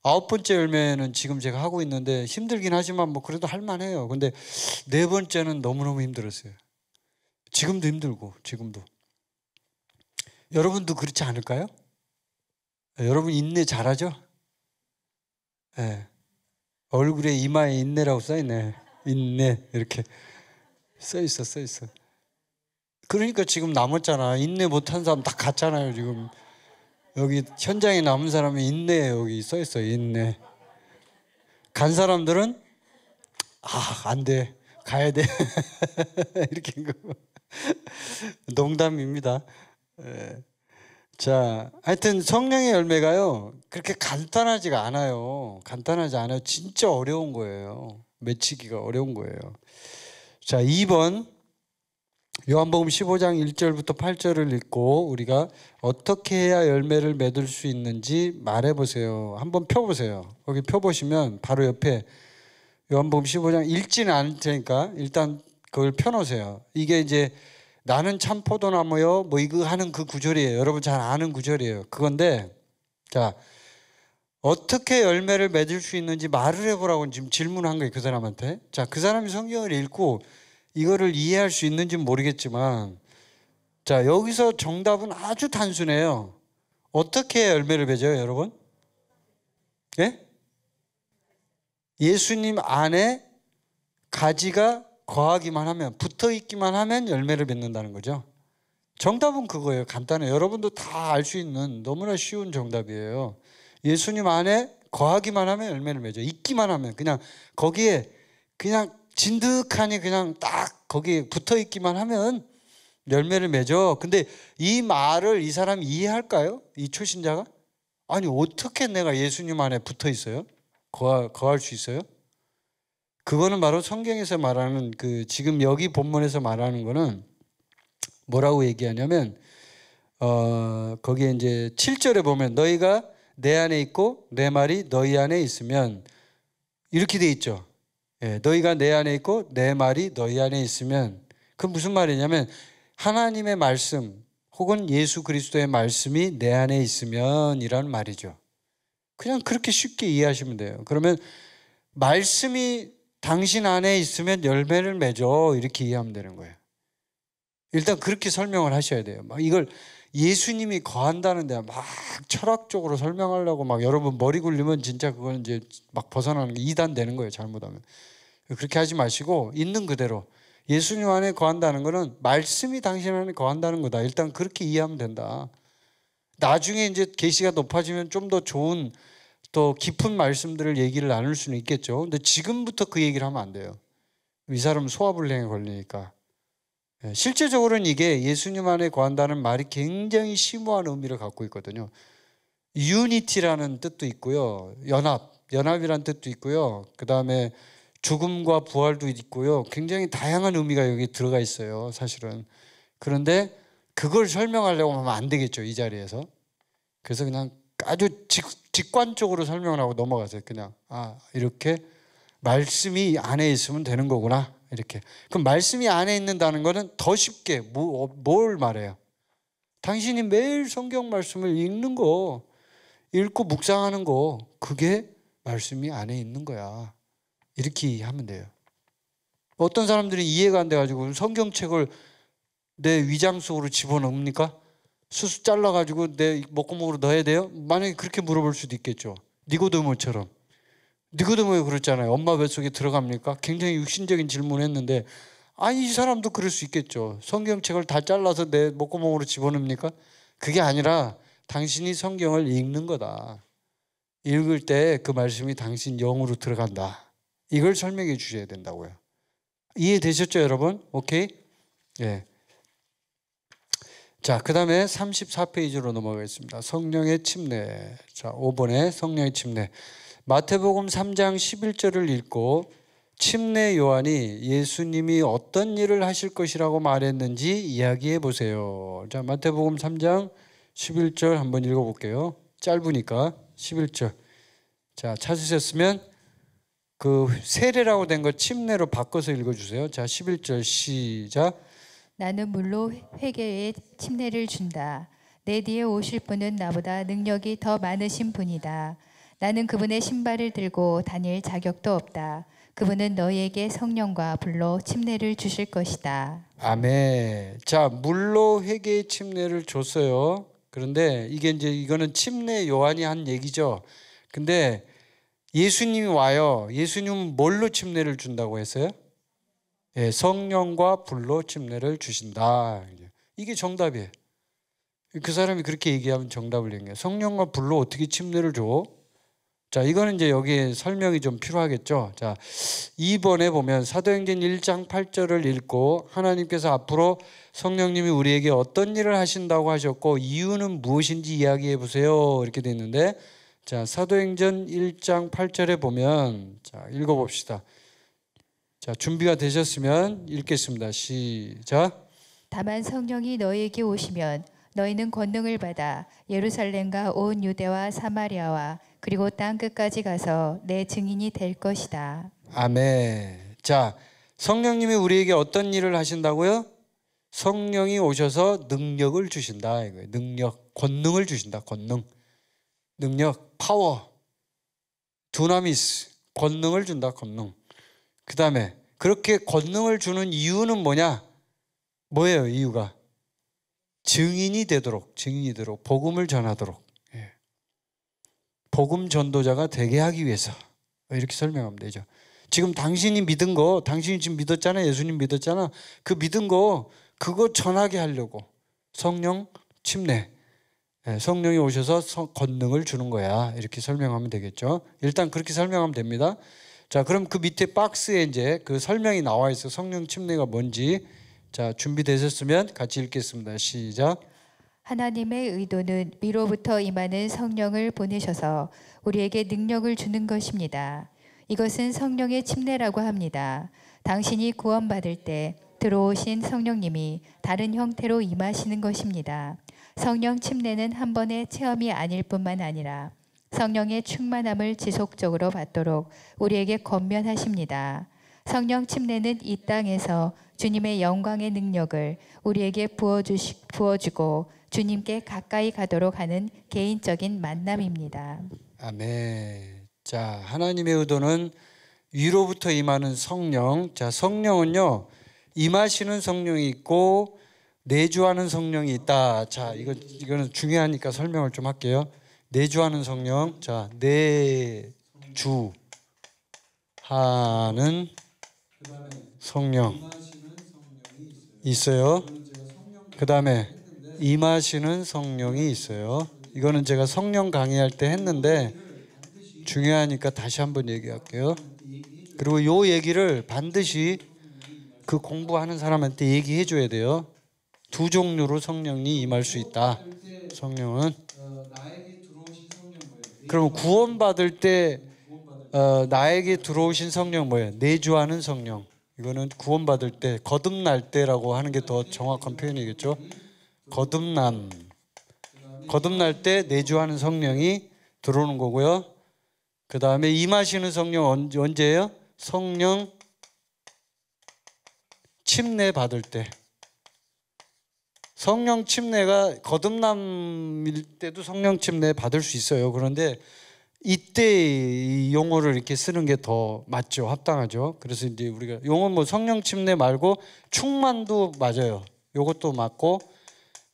9번째 열매는 지금 제가 하고 있는데 힘들긴 하지만 뭐 그래도 할만해요. 근데 네 번째는 너무너무 힘들었어요. 지금도 힘들고, 지금도. 여러분도 그렇지 않을까요? 여러분 인내 잘하죠? 얼굴에 이마에 인내라고 써있네. 인내 이렇게 써있어. 그러니까 지금 남았잖아. 인내 못한 사람 다 갔잖아요. 지금 여기 현장에 남은 사람이 인내 여기 써있어요. 인내. 간 사람들은 안 돼. 가야 돼. 이렇게 한 거. 농담입니다. 자, 하여튼 성령의 열매가요 그렇게 간단하지가 않아요. 진짜 어려운 거예요. 맺히기가 어려운 거예요. 자, 2번 요한복음 15장 1절부터 8절을 읽고 우리가 어떻게 해야 열매를 맺을 수 있는지 말해보세요. 한번 펴보세요. 거기 펴보시면 바로 옆에 요한복음 15장 읽지는 않을 테니까 일단 그걸 펴놓으세요. 이게 이제 나는 참 포도나무요. 뭐 이거 하는 그 구절이에요. 여러분 잘 아는 구절이에요. 그건데 자, 어떻게 열매를 맺을 수 있는지 말을 해보라고 지금 질문한 거예요. 그 사람한테. 자, 그 사람이 성경을 읽고 이거를 이해할 수 있는지는 모르겠지만 자, 여기서 정답은 아주 단순해요. 어떻게 열매를 맺어요, 여러분? 예? 예수님 안에 가지가 거하기만 하면, 붙어 있기만 하면 열매를 맺는다는 거죠. 정답은 그거예요. 간단해요. 여러분도 다 알 수 있는 너무나 쉬운 정답이에요. 예수님 안에 거하기만 하면 열매를 맺어. 있기만 하면, 그냥 거기에 그냥 진득하니 그냥 딱 거기에 붙어 있기만 하면 열매를 맺어. 근데 이 말을 이 사람이 이해할까요? 이 초신자가? 아니, 어떻게 내가 예수님 안에 붙어 있어요? 거할 수 있어요? 그거는 바로 성경에서 말하는 그 지금 여기 본문에서 말하는 거는 뭐라고 얘기하냐면 거기에 이제 7절에 보면 너희가 내 안에 있고 내 말이 너희 안에 있으면 이렇게 돼 있죠. 예, 너희가 내 안에 있고 내 말이 너희 안에 있으면 그 무슨 말이냐면 하나님의 말씀 혹은 예수 그리스도의 말씀이 내 안에 있으면 이라는 말이죠. 그냥 그렇게 쉽게 이해하시면 돼요. 그러면 말씀이 당신 안에 있으면 열매를 맺어 이렇게 이해하면 되는 거예요. 일단 그렇게 설명을 하셔야 돼요. 막 이걸 예수님이 거한다는데 막 철학적으로 설명하려고 막 여러분 머리 굴리면 진짜 그건 이제 막 벗어나는 게 이단 되는 거예요. 잘못하면. 그렇게 하지 마시고 있는 그대로 예수님 안에 거한다는 거는 말씀이 당신 안에 거한다는 거다. 일단 그렇게 이해하면 된다. 나중에 이제 계시가 높아지면 좀 더 좋은 또 깊은 말씀들을 얘기를 나눌 수는 있겠죠. 근데 지금부터 그 얘기를 하면 안 돼요. 이 사람은 소화불량에 걸리니까. 실제적으로는 이게 예수님 안에 거한다는 말이 굉장히 심오한 의미를 갖고 있거든요. 유니티라는 뜻도 있고요. 연합이라는 뜻도 있고요. 그 다음에 죽음과 부활도 있고요. 굉장히 다양한 의미가 여기 들어가 있어요. 사실은. 그런데 그걸 설명하려고 하면 안 되겠죠. 이 자리에서. 그래서 그냥 아주 직관적으로 설명을 하고 넘어가세요. 그냥 이렇게 말씀이 안에 있으면 되는 거구나. 이렇게. 그럼 말씀이 안에 있는다는 거는 더 쉽게 뭘 말해요? 당신이 매일 성경 말씀을 읽는 거, 읽고 묵상하는 거, 그게 말씀이 안에 있는 거야. 이렇게 하면 돼요. 어떤 사람들이 이해가 안 돼가지고 성경책을 내 위장 속으로 집어넣습니까? 수수 잘라가지고 내 목구멍으로 넣어야 돼요? 만약에 그렇게 물어볼 수도 있겠죠. 니고데모처럼. 니고데모가 그랬잖아요. 엄마 뱃속에 들어갑니까? 굉장히 육신적인 질문을 했는데 아니 이 사람도 그럴 수 있겠죠. 성경책을 다 잘라서 내 목구멍으로 집어넣습니까? 그게 아니라 당신이 성경을 읽는 거다. 읽을 때 그 말씀이 당신 영으로 들어간다. 이걸 설명해 주셔야 된다고요. 이해되셨죠 여러분? 오케이? 예. 자, 그 다음에 34페이지로 넘어가겠습니다. 성령의 침례. 자, 5번에 성령의 침례. 마태복음 3장 11절을 읽고 침례 요한이 예수님이 어떤 일을 하실 것이라고 말했는지 이야기해 보세요. 자, 마태복음 3장 11절 한번 읽어볼게요. 짧으니까 11절. 자, 찾으셨으면 그 세례라고 된 거 침례로 바꿔서 읽어주세요. 자, 11절 시작. 나는 물로 회개의 침례를 준다. 내 뒤에 오실 분은 나보다 능력이 더 많으신 분이다. 나는 그분의 신발을 들고 다닐 자격도 없다. 그분은 너희에게 성령과 불로 침례를 주실 것이다. 아멘. 자, 물로 회개의 침례를 줬어요. 그런데 이게 이제 이거는 침례 요한이 한 얘기죠. 근데 예수님이 와요. 예수님은 뭘로 침례를 준다고 했어요? 예, 성령과 불로 침례를 주신다. 이게 정답이에요. 그 사람이 그렇게 얘기하면 정답을 얘기해요. 성령과 불로 어떻게 침례를 줘? 자, 이거는 이제 여기에 설명이 좀 필요하겠죠. 자, 2번에 보면 사도행전 1장 8절을 읽고 하나님께서 앞으로 성령님이 우리에게 어떤 일을 하신다고 하셨고 이유는 무엇인지 이야기해 보세요. 이렇게 돼 있는데 자, 사도행전 1장 8절에 보면 자, 읽어봅시다. 자, 준비가 되셨으면 읽겠습니다. 시작. 다만 성령이 너희에게 오시면 너희는 권능을 받아 예루살렘과 온 유대와 사마리아와 그리고 땅 끝까지 가서 내 증인이 될 것이다. 아멘. 자, 성령님이 우리에게 어떤 일을 하신다고요? 성령이 오셔서 능력을 주신다 이거예요. 능력, 권능을 주신다. 권능, 능력, 파워, 두나미스, 권능을 준다. 권능. 그 다음에 그렇게 권능을 주는 이유는 뭐냐? 뭐예요? 이유가 증인이 되도록, 복음을 전하도록, 복음 전도자가 되게 하기 위해서, 이렇게 설명하면 되죠. 지금 당신이 믿은 거, 당신이 지금 믿었잖아. 예수님 믿었잖아. 그 믿은 거 그거 전하게 하려고 성령 침례, 성령이 오셔서 권능을 주는 거야. 이렇게 설명하면 되겠죠. 일단 그렇게 설명하면 됩니다. 자, 그럼 그 밑에 박스에 이제 그 설명이 나와 있어. 성령 침례가 뭔지. 자, 준비되셨으면 같이 읽겠습니다. 시작. 하나님의 의도는 위로부터 임하는 성령을 보내셔서 우리에게 능력을 주는 것입니다. 이것은 성령의 침례라고 합니다. 당신이 구원받을 때 들어오신 성령님이 다른 형태로 임하시는 것입니다. 성령 침례는 한 번의 체험이 아닐 뿐만 아니라 성령의 충만함을 지속적으로 받도록 우리에게 권면하십니다. 성령 침례는 이 땅에서 주님의 영광의 능력을 우리에게 부어주고 주님께 가까이 가도록 하는 개인적인 만남입니다. 아멘. 자, 하나님의 의도는 위로부터 임하는 성령. 자, 성령은요, 임하시는 성령이 있고 내주하는 성령이 있다. 자, 이거는 중요하니까 설명을 좀 할게요. 내주하는 성령. 자, 내주하는 성령 있어요. 그 다음에 임하시는 성령이 있어요. 이거는 제가 성령 강의할 때 했는데 중요하니까 다시 한번 얘기할게요. 그리고 이 얘기를 반드시 그 공부하는 사람한테 얘기해 줘야 돼요. 두 종류로 성령이 임할 수 있다. 성령은 그럼 구원받을 때 나에게 들어오신 성령 뭐예요? 내주하는 성령. 이거는 구원받을 때 거듭날 때라고 하는 게 더 정확한 표현이겠죠. 거듭날 때 내주하는 성령이 들어오는 거고요. 그 다음에 임하시는 성령 언제예요? 성령 침례 받을 때. 성령 침례가 거듭남일 때도 성령 침례 받을 수 있어요. 그런데 이때 이 용어를 이렇게 쓰는 게 더 맞죠, 합당하죠. 그래서 이제 우리가 용어 뭐 성령 침례 말고 충만도 맞아요. 요것도 맞고,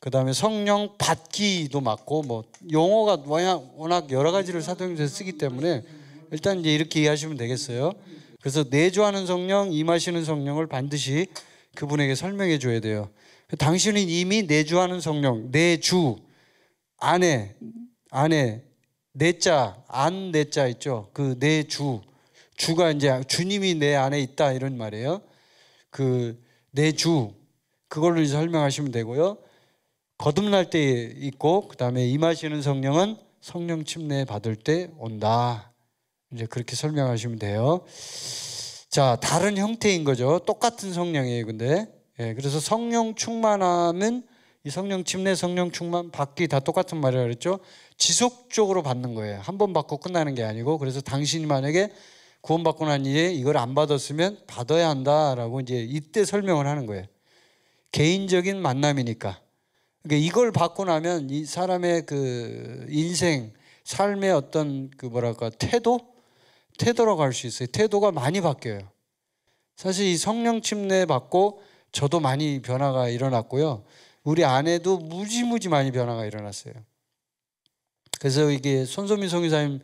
그 다음에 성령 받기도 맞고, 뭐 용어가 워낙 여러 가지를 사도행전에서 쓰기 때문에 일단 이제 이렇게 이해하시면 되겠어요. 그래서 내주하는 성령, 임하시는 성령을 반드시 그분에게 설명해 줘야 돼요. 당신은 이미 내주하는 성령, 내주 안에 내자, 안 내자 있죠. 그 내주, 주가 이제 주님이 내 안에 있다 이런 말이에요. 그 내주, 그걸로 이제 설명하시면 되고요. 거듭날 때 있고, 그 다음에 임하시는 성령은 성령 침례 받을 때 온다. 이제 그렇게 설명하시면 돼요. 자, 다른 형태인 거죠. 똑같은 성령이에요, 근데. 그래서 성령 충만함은 이 성령 침례, 성령 충만 받기 다 똑같은 말이라 그랬죠. 지속적으로 받는 거예요. 한 번 받고 끝나는 게 아니고. 그래서 당신이 만약에 구원받고 난 이후에 이걸 안 받았으면 받아야 한다라고 이제 이때 설명을 하는 거예요. 개인적인 만남이니까. 그러니까 이걸 받고 나면 이 사람의 그 인생, 삶의 어떤 그 뭐랄까 태도라고 할 수 있어요. 태도가 많이 바뀌어요. 사실 이 성령 침례 받고 저도 많이 변화가 일어났고요. 우리 아내도 무지무지 많이 변화가 일어났어요. 그래서 이게 손소민 선교사님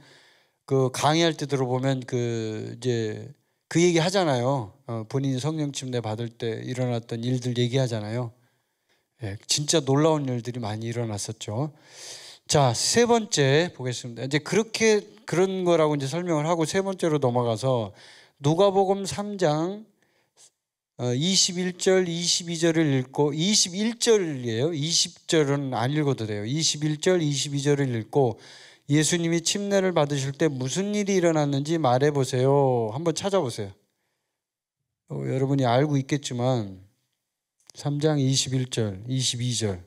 그 강의할 때 들어보면 그 이제 그 얘기 하잖아요. 본인이 성령 침례 받을 때 일어났던 일들 얘기하잖아요. 진짜 놀라운 일들이 많이 일어났었죠. 자, 세 번째 보겠습니다. 이제 그런 거라고 이제 설명을 하고 세 번째로 넘어가서 누가복음 3장 21절, 22절을 읽고 21절이에요. 20절은 안 읽어도 돼요. 21절, 22절을 읽고 예수님이 침례를 받으실 때 무슨 일이 일어났는지 말해보세요. 한번 찾아보세요. 여러분이 알고 있겠지만 3장 21절, 22절.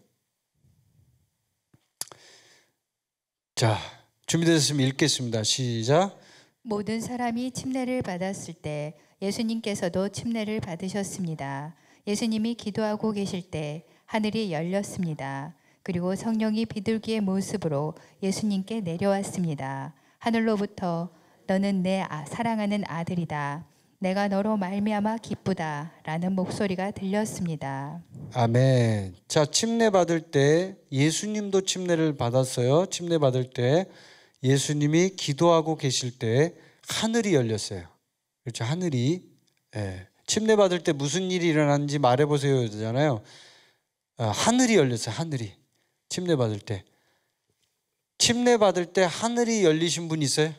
자, 준비되셨으면 읽겠습니다. 시작. 모든 사람이 침례를 받았을 때 예수님께서도 침례를 받으셨습니다. 예수님이 기도하고 계실 때 하늘이 열렸습니다. 그리고 성령이 비둘기의 모습으로 예수님께 내려왔습니다. 하늘로부터 너는 내 사랑하는 아들이다. 내가 너로 말미암아 기쁘다. 라는 목소리가 들렸습니다. 아멘. 자, 침례 받을 때 예수님도 침례를 받았어요. 침례 받을 때 예수님이 기도하고 계실 때 하늘이 열렸어요. 그렇죠. 하늘이. 예. 침례 받을 때 무슨 일이 일어났는지 말해보세요 그러잖아요. 하늘이 열렸어요. 하늘이. 침례 받을 때. 침례 받을 때 하늘이 열리신 분 있어요?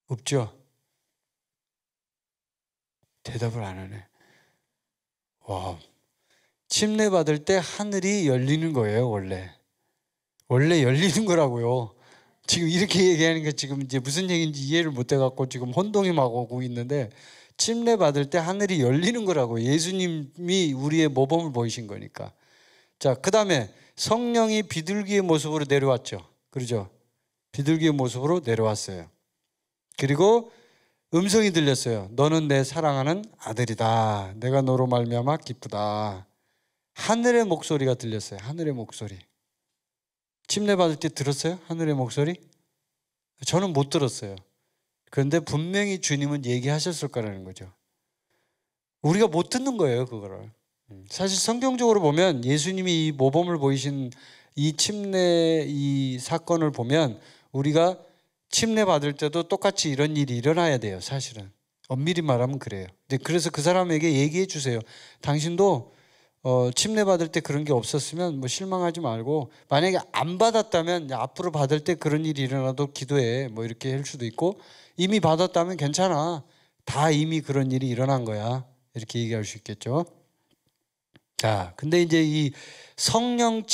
없죠. 대답을 안 하네. 와, 침례 받을 때 하늘이 열리는 거예요. 원래 열리는 거라고요. 지금 이렇게 얘기하니까 지금 이제 무슨 얘기인지 이해를 못 해갖고 지금 혼동이 막 오고 있는데, 침례 받을 때 하늘이 열리는 거라고. 예수님이 우리의 모범을 보이신 거니까. 자, 그 다음에 성령이 비둘기의 모습으로 내려왔죠. 그러죠? 비둘기의 모습으로 내려왔어요. 그리고 음성이 들렸어요. 너는 내 사랑하는 아들이다. 내가 너로 말미암아 기쁘다. 하늘의 목소리가 들렸어요. 하늘의 목소리. 침례 받을 때 들었어요? 하늘의 목소리? 저는 못 들었어요. 그런데 분명히 주님은 얘기하셨을 거라는 거죠. 우리가 못 듣는 거예요, 그거를. 사실 성경적으로 보면 예수님이 이 모범을 보이신 이 침례 이 사건을 보면 우리가 침례 받을 때도 똑같이 이런 일이 일어나야 돼요. 사실은 엄밀히 말하면 그래요. 그래서 그 사람에게 얘기해 주세요. 당신도 침례 받을 때 그런 게 없었으면 뭐 실망하지 말고, 만약에 안 받았다면 앞으로 받을 때 그런 일이 일어나도 기도해, 뭐 이렇게 할 수도 있고, 이미 받았다면 괜찮아, 다 이미 그런 일이 일어난 거야, 이렇게 얘기할 수 있겠죠. 자, 근데 이제 이 성령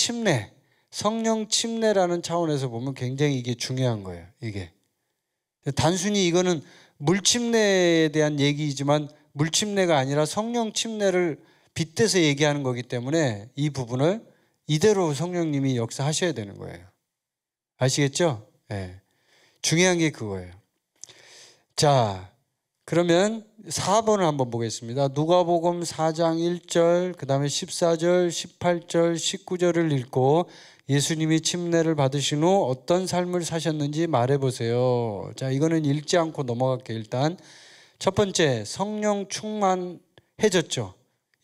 침례라는 차원에서 보면 굉장히 이게 중요한 거예요. 이게 단순히 이거는 물 침례에 대한 얘기이지만 물 침례가 아니라 성령 침례를 빗대서 얘기하는 거기 때문에 이 부분을 이대로 성령님이 역사하셔야 되는 거예요. 아시겠죠? 네. 중요한 게 그거예요. 자, 그러면 4번을 한번 보겠습니다. 누가복음 4장 1절, 그 다음에 14절, 18절, 19절을 읽고 예수님이 침례를 받으신 후 어떤 삶을 사셨는지 말해보세요. 자, 이거는 읽지 않고 넘어갈게요. 일단 첫 번째, 성령 충만해졌죠.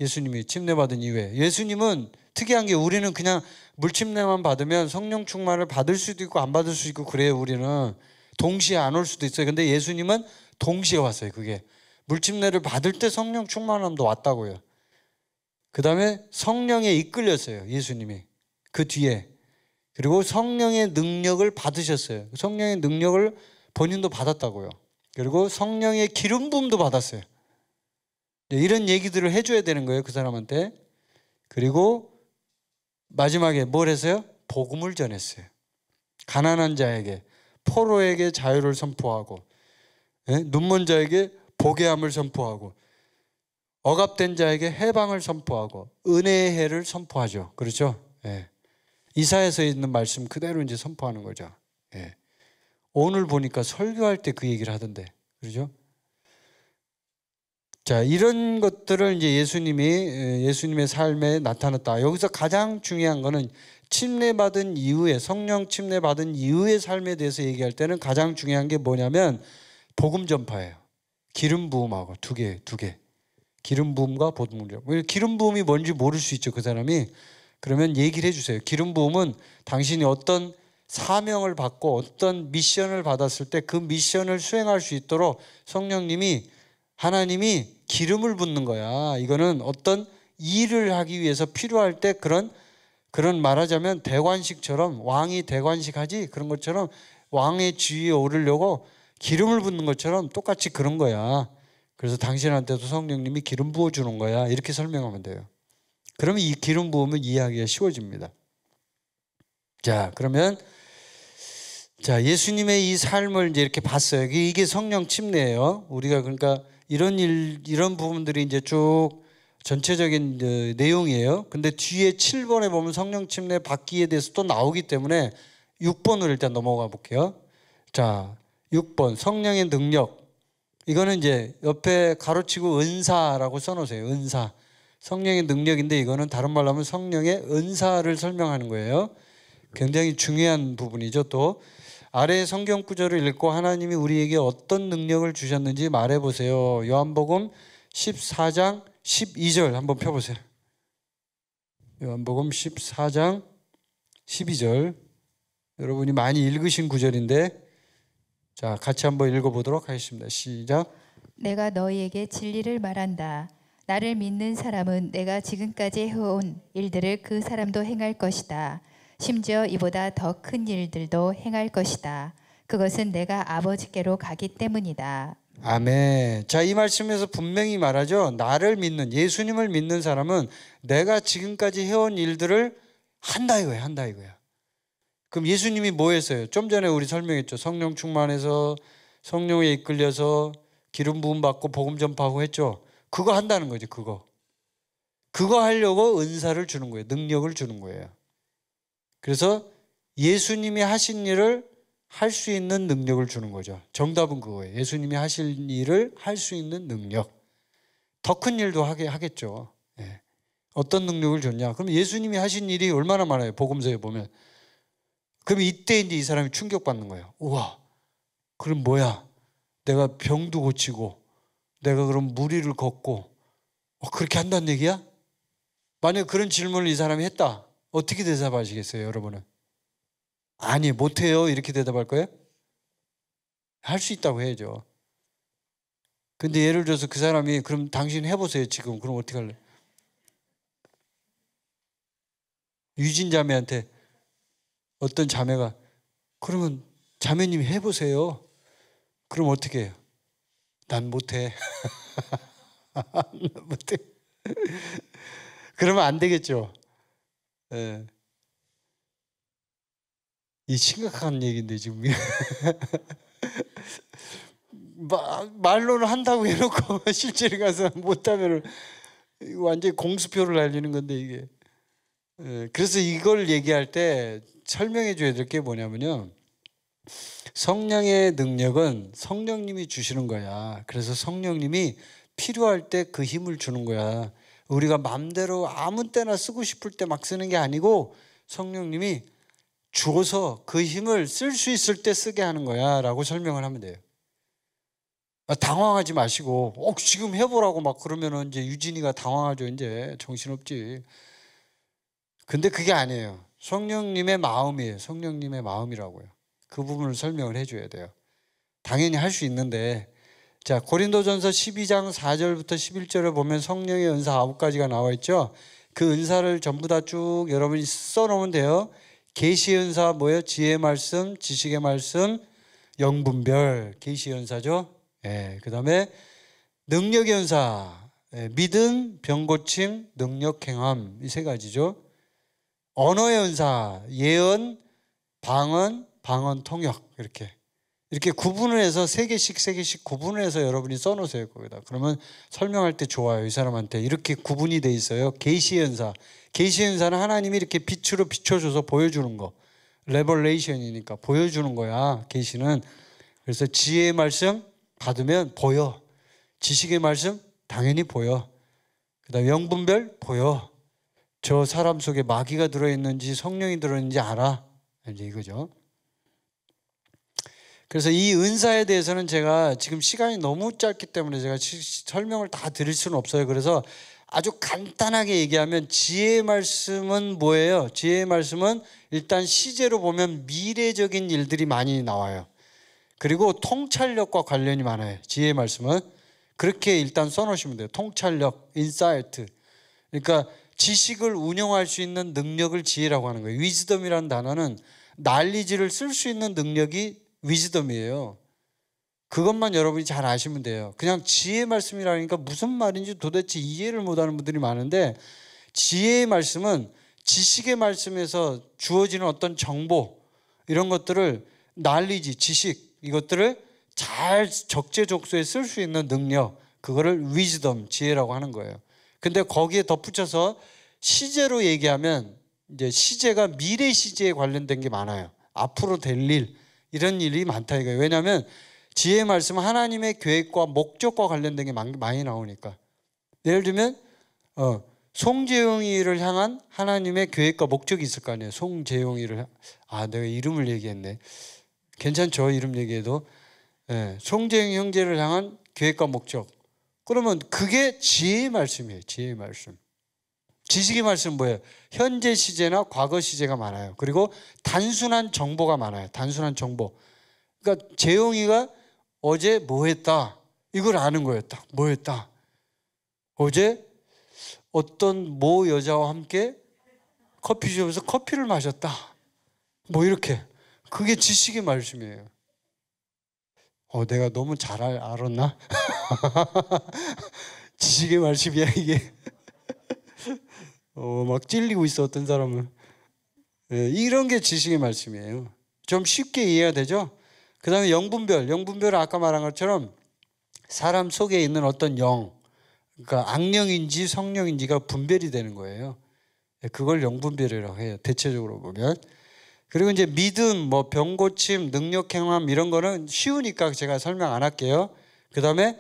예수님이 침례 받은 이후에. 예수님은 특이한 게, 우리는 그냥 물침례만 받으면 성령 충만을 받을 수도 있고 안 받을 수도 있고 그래요. 우리는 동시에 안 올 수도 있어요. 근데 예수님은 동시에 왔어요. 그게 물침례를 받을 때 성령 충만함도 왔다고요. 그 다음에 성령에 이끌렸어요. 예수님이 그 뒤에. 그리고 성령의 능력을 받으셨어요. 성령의 능력을 본인도 받았다고요. 그리고 성령의 기름 부음도 받았어요. 이런 얘기들을 해줘야 되는 거예요, 그 사람한테. 그리고 마지막에 뭘 했어요? 복음을 전했어요. 가난한 자에게, 포로에게 자유를 선포하고, 눈먼 자에게 보게함을 선포하고, 억압된 자에게 해방을 선포하고, 은혜의 해를 선포하죠. 그렇죠? 예. 이사야서에 있는 말씀 그대로 이제 선포하는 거죠. 예. 오늘 보니까 설교할 때 그 얘기를 하던데, 그렇죠? 자, 이런 것들을 이제 예수님의 삶에 나타났다. 여기서 가장 중요한 거는 침례받은 이후에, 성령 침례받은 이후의 삶에 대해서 얘기할 때는 가장 중요한 게 뭐냐면 복음 전파예요. 기름 부음하고 두 개. 기름 부음과 복음 전파. 기름 부음이 뭔지 모를 수 있죠, 그 사람이. 그러면 얘기를 해주세요. 기름 부음은 당신이 어떤 사명을 받고 어떤 미션을 받았을 때 그 미션을 수행할 수 있도록 하나님이 기름을 붓는 거야. 이거는 어떤 일을 하기 위해서 필요할 때 그런 말하자면 대관식처럼, 왕이 대관식하지, 그런 것처럼 왕의 지위에 오르려고 기름을 붓는 것처럼 똑같이 그런 거야. 그래서 당신한테도 성령님이 기름 부어주는 거야. 이렇게 설명하면 돼요. 그러면 이 기름 부으면 이해하기가 쉬워집니다. 자, 그러면 예수님의 이 삶을 이제 이렇게 봤어요. 이게 성령 침례예요. 우리가 그러니까 이런 부분들이 이제 쭉 전체적인 내용이에요. 근데 뒤에 7번에 보면 성령 침례 받기에 대해서 또 나오기 때문에 6번으로 일단 넘어가 볼게요. 자, 6번 성령의 능력. 이거는 이제 옆에 가로치고 은사라고 써놓으세요. 은사. 성령의 능력인데 이거는 다른 말로 하면 성령의 은사를 설명하는 거예요. 굉장히 중요한 부분이죠. 또 아래 성경 구절을 읽고 하나님이 우리에게 어떤 능력을 주셨는지 말해보세요. 요한복음 14장 12절 한번 펴보세요. 요한복음 14장 12절. 여러분이 많이 읽으신 구절인데 자, 같이 한번 읽어보도록 하겠습니다. 시작. 내가 너희에게 진리를 말한다. 나를 믿는 사람은 내가 지금까지 해온 일들을 그 사람도 행할 것이다. 심지어 이보다 더 큰 일들도 행할 것이다. 그것은 내가 아버지께로 가기 때문이다. 아멘. 자, 이 말씀에서 분명히 말하죠. 나를 믿는, 예수님을 믿는 사람은 내가 지금까지 해온 일들을 한다 이거야, 한다 이거야. 그럼 예수님이 뭐 했어요? 좀 전에 우리 설명했죠. 성령 충만해서 성령에 이끌려서 기름 부음 받고 복음 전파하고 했죠. 그거 한다는 거죠. 그거 하려고 은사를 주는 거예요. 능력을 주는 거예요. 그래서 예수님이 하신 일을 할 수 있는 능력을 주는 거죠. 정답은 그거예요. 예수님이 하실 일을 할 수 있는 능력. 더 큰 일도 하겠죠. 예. 어떤 능력을 줬냐? 그럼 예수님이 하신 일이 얼마나 많아요. 복음서에 보면. 그럼 이때 이제 이 사람이 충격받는 거예요. 우와, 그럼 뭐야? 내가 병도 고치고 내가 그럼 무리를 걷고 그렇게 한다는 얘기야? 만약 그런 질문을 이 사람이 했다. 어떻게 대답하시겠어요, 여러분은? 아니, 못해요. 이렇게 대답할 거예요? 할 수 있다고 해야죠. 근데 예를 들어서 그 사람이 그럼 당신 해보세요, 지금. 그럼 어떻게 할래? 유진 자매한테 어떤 자매가 그러면 자매님이 해보세요. 그럼 어떻게 해요? 난 못해. 못해. 그러면 안 되겠죠. 예. 이 심각한 얘기인데 지금. 말로는 한다고 해놓고 실제로 가서 못하면 완전히 공수표를 날리는 건데 이게. 예. 그래서 이걸 얘기할 때 설명해 줘야 될 게 뭐냐면요. 성령의 능력은 성령님이 주시는 거야. 그래서 성령님이 필요할 때 그 힘을 주는 거야. 우리가 마음대로 아무 때나 쓰고 싶을 때 막 쓰는 게 아니고 성령님이 주어서 그 힘을 쓸 수 있을 때 쓰게 하는 거야 라고 설명을 하면 돼요. 당황하지 마시고 지금 해보라고 막 그러면 이제 유진이가 당황하죠. 이제 정신없지. 근데 그게 아니에요. 성령님의 마음이에요. 성령님의 마음이라고요. 그 부분을 설명을 해줘야 돼요. 당연히 할 수 있는데 자, 고린도전서 12장 4절부터 11절에 보면 성령의 은사 9가지가 나와 있죠. 그 은사를 전부 다 쭉 여러분이 써놓으면 돼요. 계시의 은사 뭐예요? 지혜의 말씀, 지식의 말씀, 영분별, 계시의 은사죠. 예, 그 다음에 능력의 은사, 믿음, 병고침, 능력 행함, 이 세 가지죠. 언어의 은사, 예언, 방언, 방언 통역, 이렇게 구분을 해서 세 개씩 구분을 해서 여러분이 써놓으세요. 거기다. 그러면 설명할 때 좋아요. 이 사람한테 이렇게 구분이 돼 있어요. 계시의 은사. 계시의 은사는 하나님이 이렇게 빛으로 비춰줘서 보여주는 거. 레벌레이션이니까 보여주는 거야. 계시는. 그래서 지혜의 말씀 받으면 보여. 지식의 말씀 당연히 보여. 그다음에 영분별 보여. 저 사람 속에 마귀가 들어있는지 성령이 들어있는지 알아. 이제 이거죠. 그래서 이 은사에 대해서는 제가 지금 시간이 너무 짧기 때문에 제가 설명을 다 드릴 수는 없어요. 그래서 아주 간단하게 얘기하면 지혜의 말씀은 뭐예요? 지혜의 말씀은 일단 시제로 보면 미래적인 일들이 많이 나와요. 그리고 통찰력과 관련이 많아요. 지혜의 말씀은. 그렇게 일단 써놓으시면 돼요. 통찰력, 인사이트. 그러니까 지식을 운영할 수 있는 능력을 지혜라고 하는 거예요. 위즈덤이라는 단어는 날리지를 쓸 수 있는 능력이 위즈덤이에요. 그것만 여러분이 잘 아시면 돼요. 그냥 지혜의 말씀이라니까 무슨 말인지 도대체 이해를 못하는 분들이 많은데 지혜의 말씀은 지식의 말씀에서 주어지는 어떤 정보 이런 것들을 날리지, 지식 이것들을 잘 적재적소에 쓸 수 있는 능력 그거를 위즈덤, 지혜라고 하는 거예요. 근데 거기에 덧붙여서 시제로 얘기하면 이제 시제가 미래 시제에 관련된 게 많아요. 앞으로 될 일 이런 일이 많다 이거예요. 왜냐하면 지혜의 말씀은 하나님의 계획과 목적과 관련된 게 많이 나오니까. 예를 들면 송재용이를 향한 하나님의 계획과 목적이 있을 거 아니에요. 송재용이를 내가 이름을 얘기했네. 괜찮죠? 이름 얘기해도. 송재용 형제를 향한 계획과 목적. 그러면 그게 지혜의 말씀이에요. 지혜의 말씀. 지식의 말씀은 뭐예요? 현재 시제나 과거 시제가 많아요. 그리고 단순한 정보가 많아요. 단순한 정보. 그러니까 재용이가 어제 뭐 했다. 이걸 아는 거예요. 딱 뭐 했다. 어제 어떤 모 여자와 함께 커피숍에서 커피를 마셨다. 뭐 이렇게. 그게 지식의 말씀이에요. 내가 너무 잘 알았나? 지식의 말씀이야 이게. 막 찔리고 있어 어떤 사람은. 이런 게 지식의 말씀이에요. 좀 쉽게 이해가 되죠? 그 다음에 영분별은 아까 말한 것처럼 사람 속에 있는 어떤 영, 그러니까 악령인지 성령인지가 분별이 되는 거예요. 그걸 영분별이라고 해요. 대체적으로 보면. 그리고 이제 믿음, 뭐 병고침, 능력행함 이런 거는 쉬우니까 제가 설명 안 할게요. 그 다음에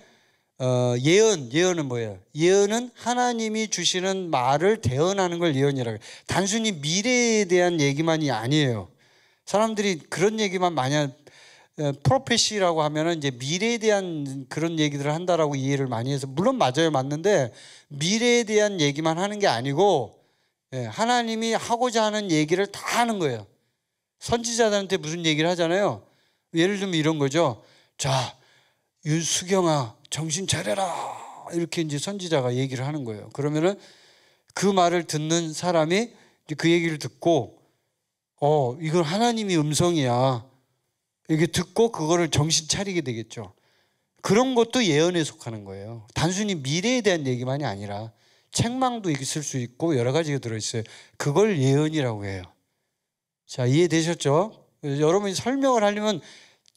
예언은 뭐예요? 예언은 하나님이 주시는 말을 대언하는 걸 예언이라고 해요. 단순히 미래에 대한 얘기만이 아니에요. 사람들이 그런 얘기만 많이 프로페시라고 하면은 이제 미래에 대한 그런 얘기들을 한다라고 이해를 많이 해서, 물론 맞아요, 맞는데 미래에 대한 얘기만 하는 게 아니고 하나님이 하고자 하는 얘기를 다 하는 거예요. 선지자들한테 무슨 얘기를 하잖아요. 예를 들면 이런 거죠. 자, 윤수경아 정신 차려라, 이렇게 이제 선지자가 얘기를 하는 거예요. 그러면은 그 말을 듣는 사람이 그 얘기를 듣고 이건 하나님이 음성이야, 이게 듣고 그거를 정신 차리게 되겠죠. 그런 것도 예언에 속하는 거예요. 단순히 미래에 대한 얘기만이 아니라 책망도 있을 수 있고 여러 가지가 들어있어요. 그걸 예언이라고 해요. 자, 이해되셨죠? 여러분이 설명을 하려면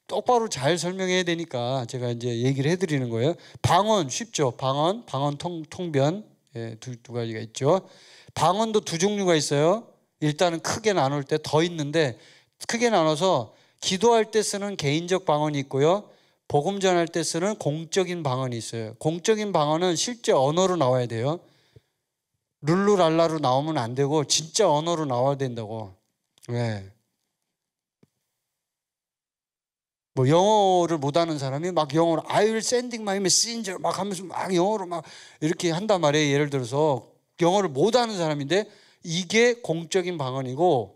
똑바로 잘 설명해야 되니까 제가 이제 얘기를 해드리는 거예요. 방언 쉽죠? 방언 통변, 두 가지가 있죠. 방언도 두 종류가 있어요. 일단은 크게 나눌 때 더 있는데, 크게 나눠서 기도할 때 쓰는 개인적 방언이 있고요, 복음 전할 때 쓰는 공적인 방언이 있어요. 공적인 방언은 실제 언어로 나와야 돼요. 룰루랄라로 나오면 안 되고 진짜 언어로 나와야 된다고. 왜? 뭐 영어를 못하는 사람이 막 영어로 I will sending my messenger 막 하면서 막 영어로 막 이렇게 한단 말이에요. 예를 들어서 영어를 못하는 사람인데 이게 공적인 방언이고,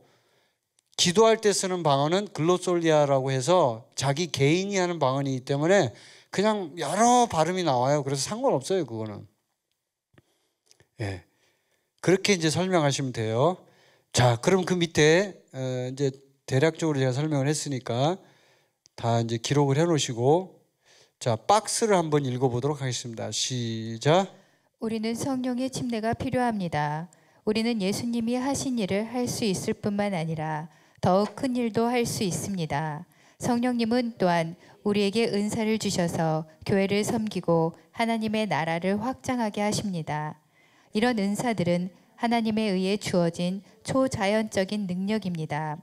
기도할 때 쓰는 방언은 글로솔리아라고 해서 자기 개인이 하는 방언이기 때문에 그냥 여러 발음이 나와요. 그래서 상관없어요, 그거는. 그렇게 이제 설명하시면 돼요. 자, 그럼 그 밑에 이제 대략적으로 제가 설명을 했으니까 다 이제 기록을 해 놓으시고, 자, 박스를 한번 읽어보도록 하겠습니다. 시작. 우리는 성령의 침례가 필요합니다. 우리는 예수님이 하신 일을 할 수 있을 뿐만 아니라 더욱 큰 일도 할 수 있습니다. 성령님은 또한 우리에게 은사를 주셔서 교회를 섬기고 하나님의 나라를 확장하게 하십니다. 이런 은사들은 하나님에 의해 주어진 초자연적인 능력입니다.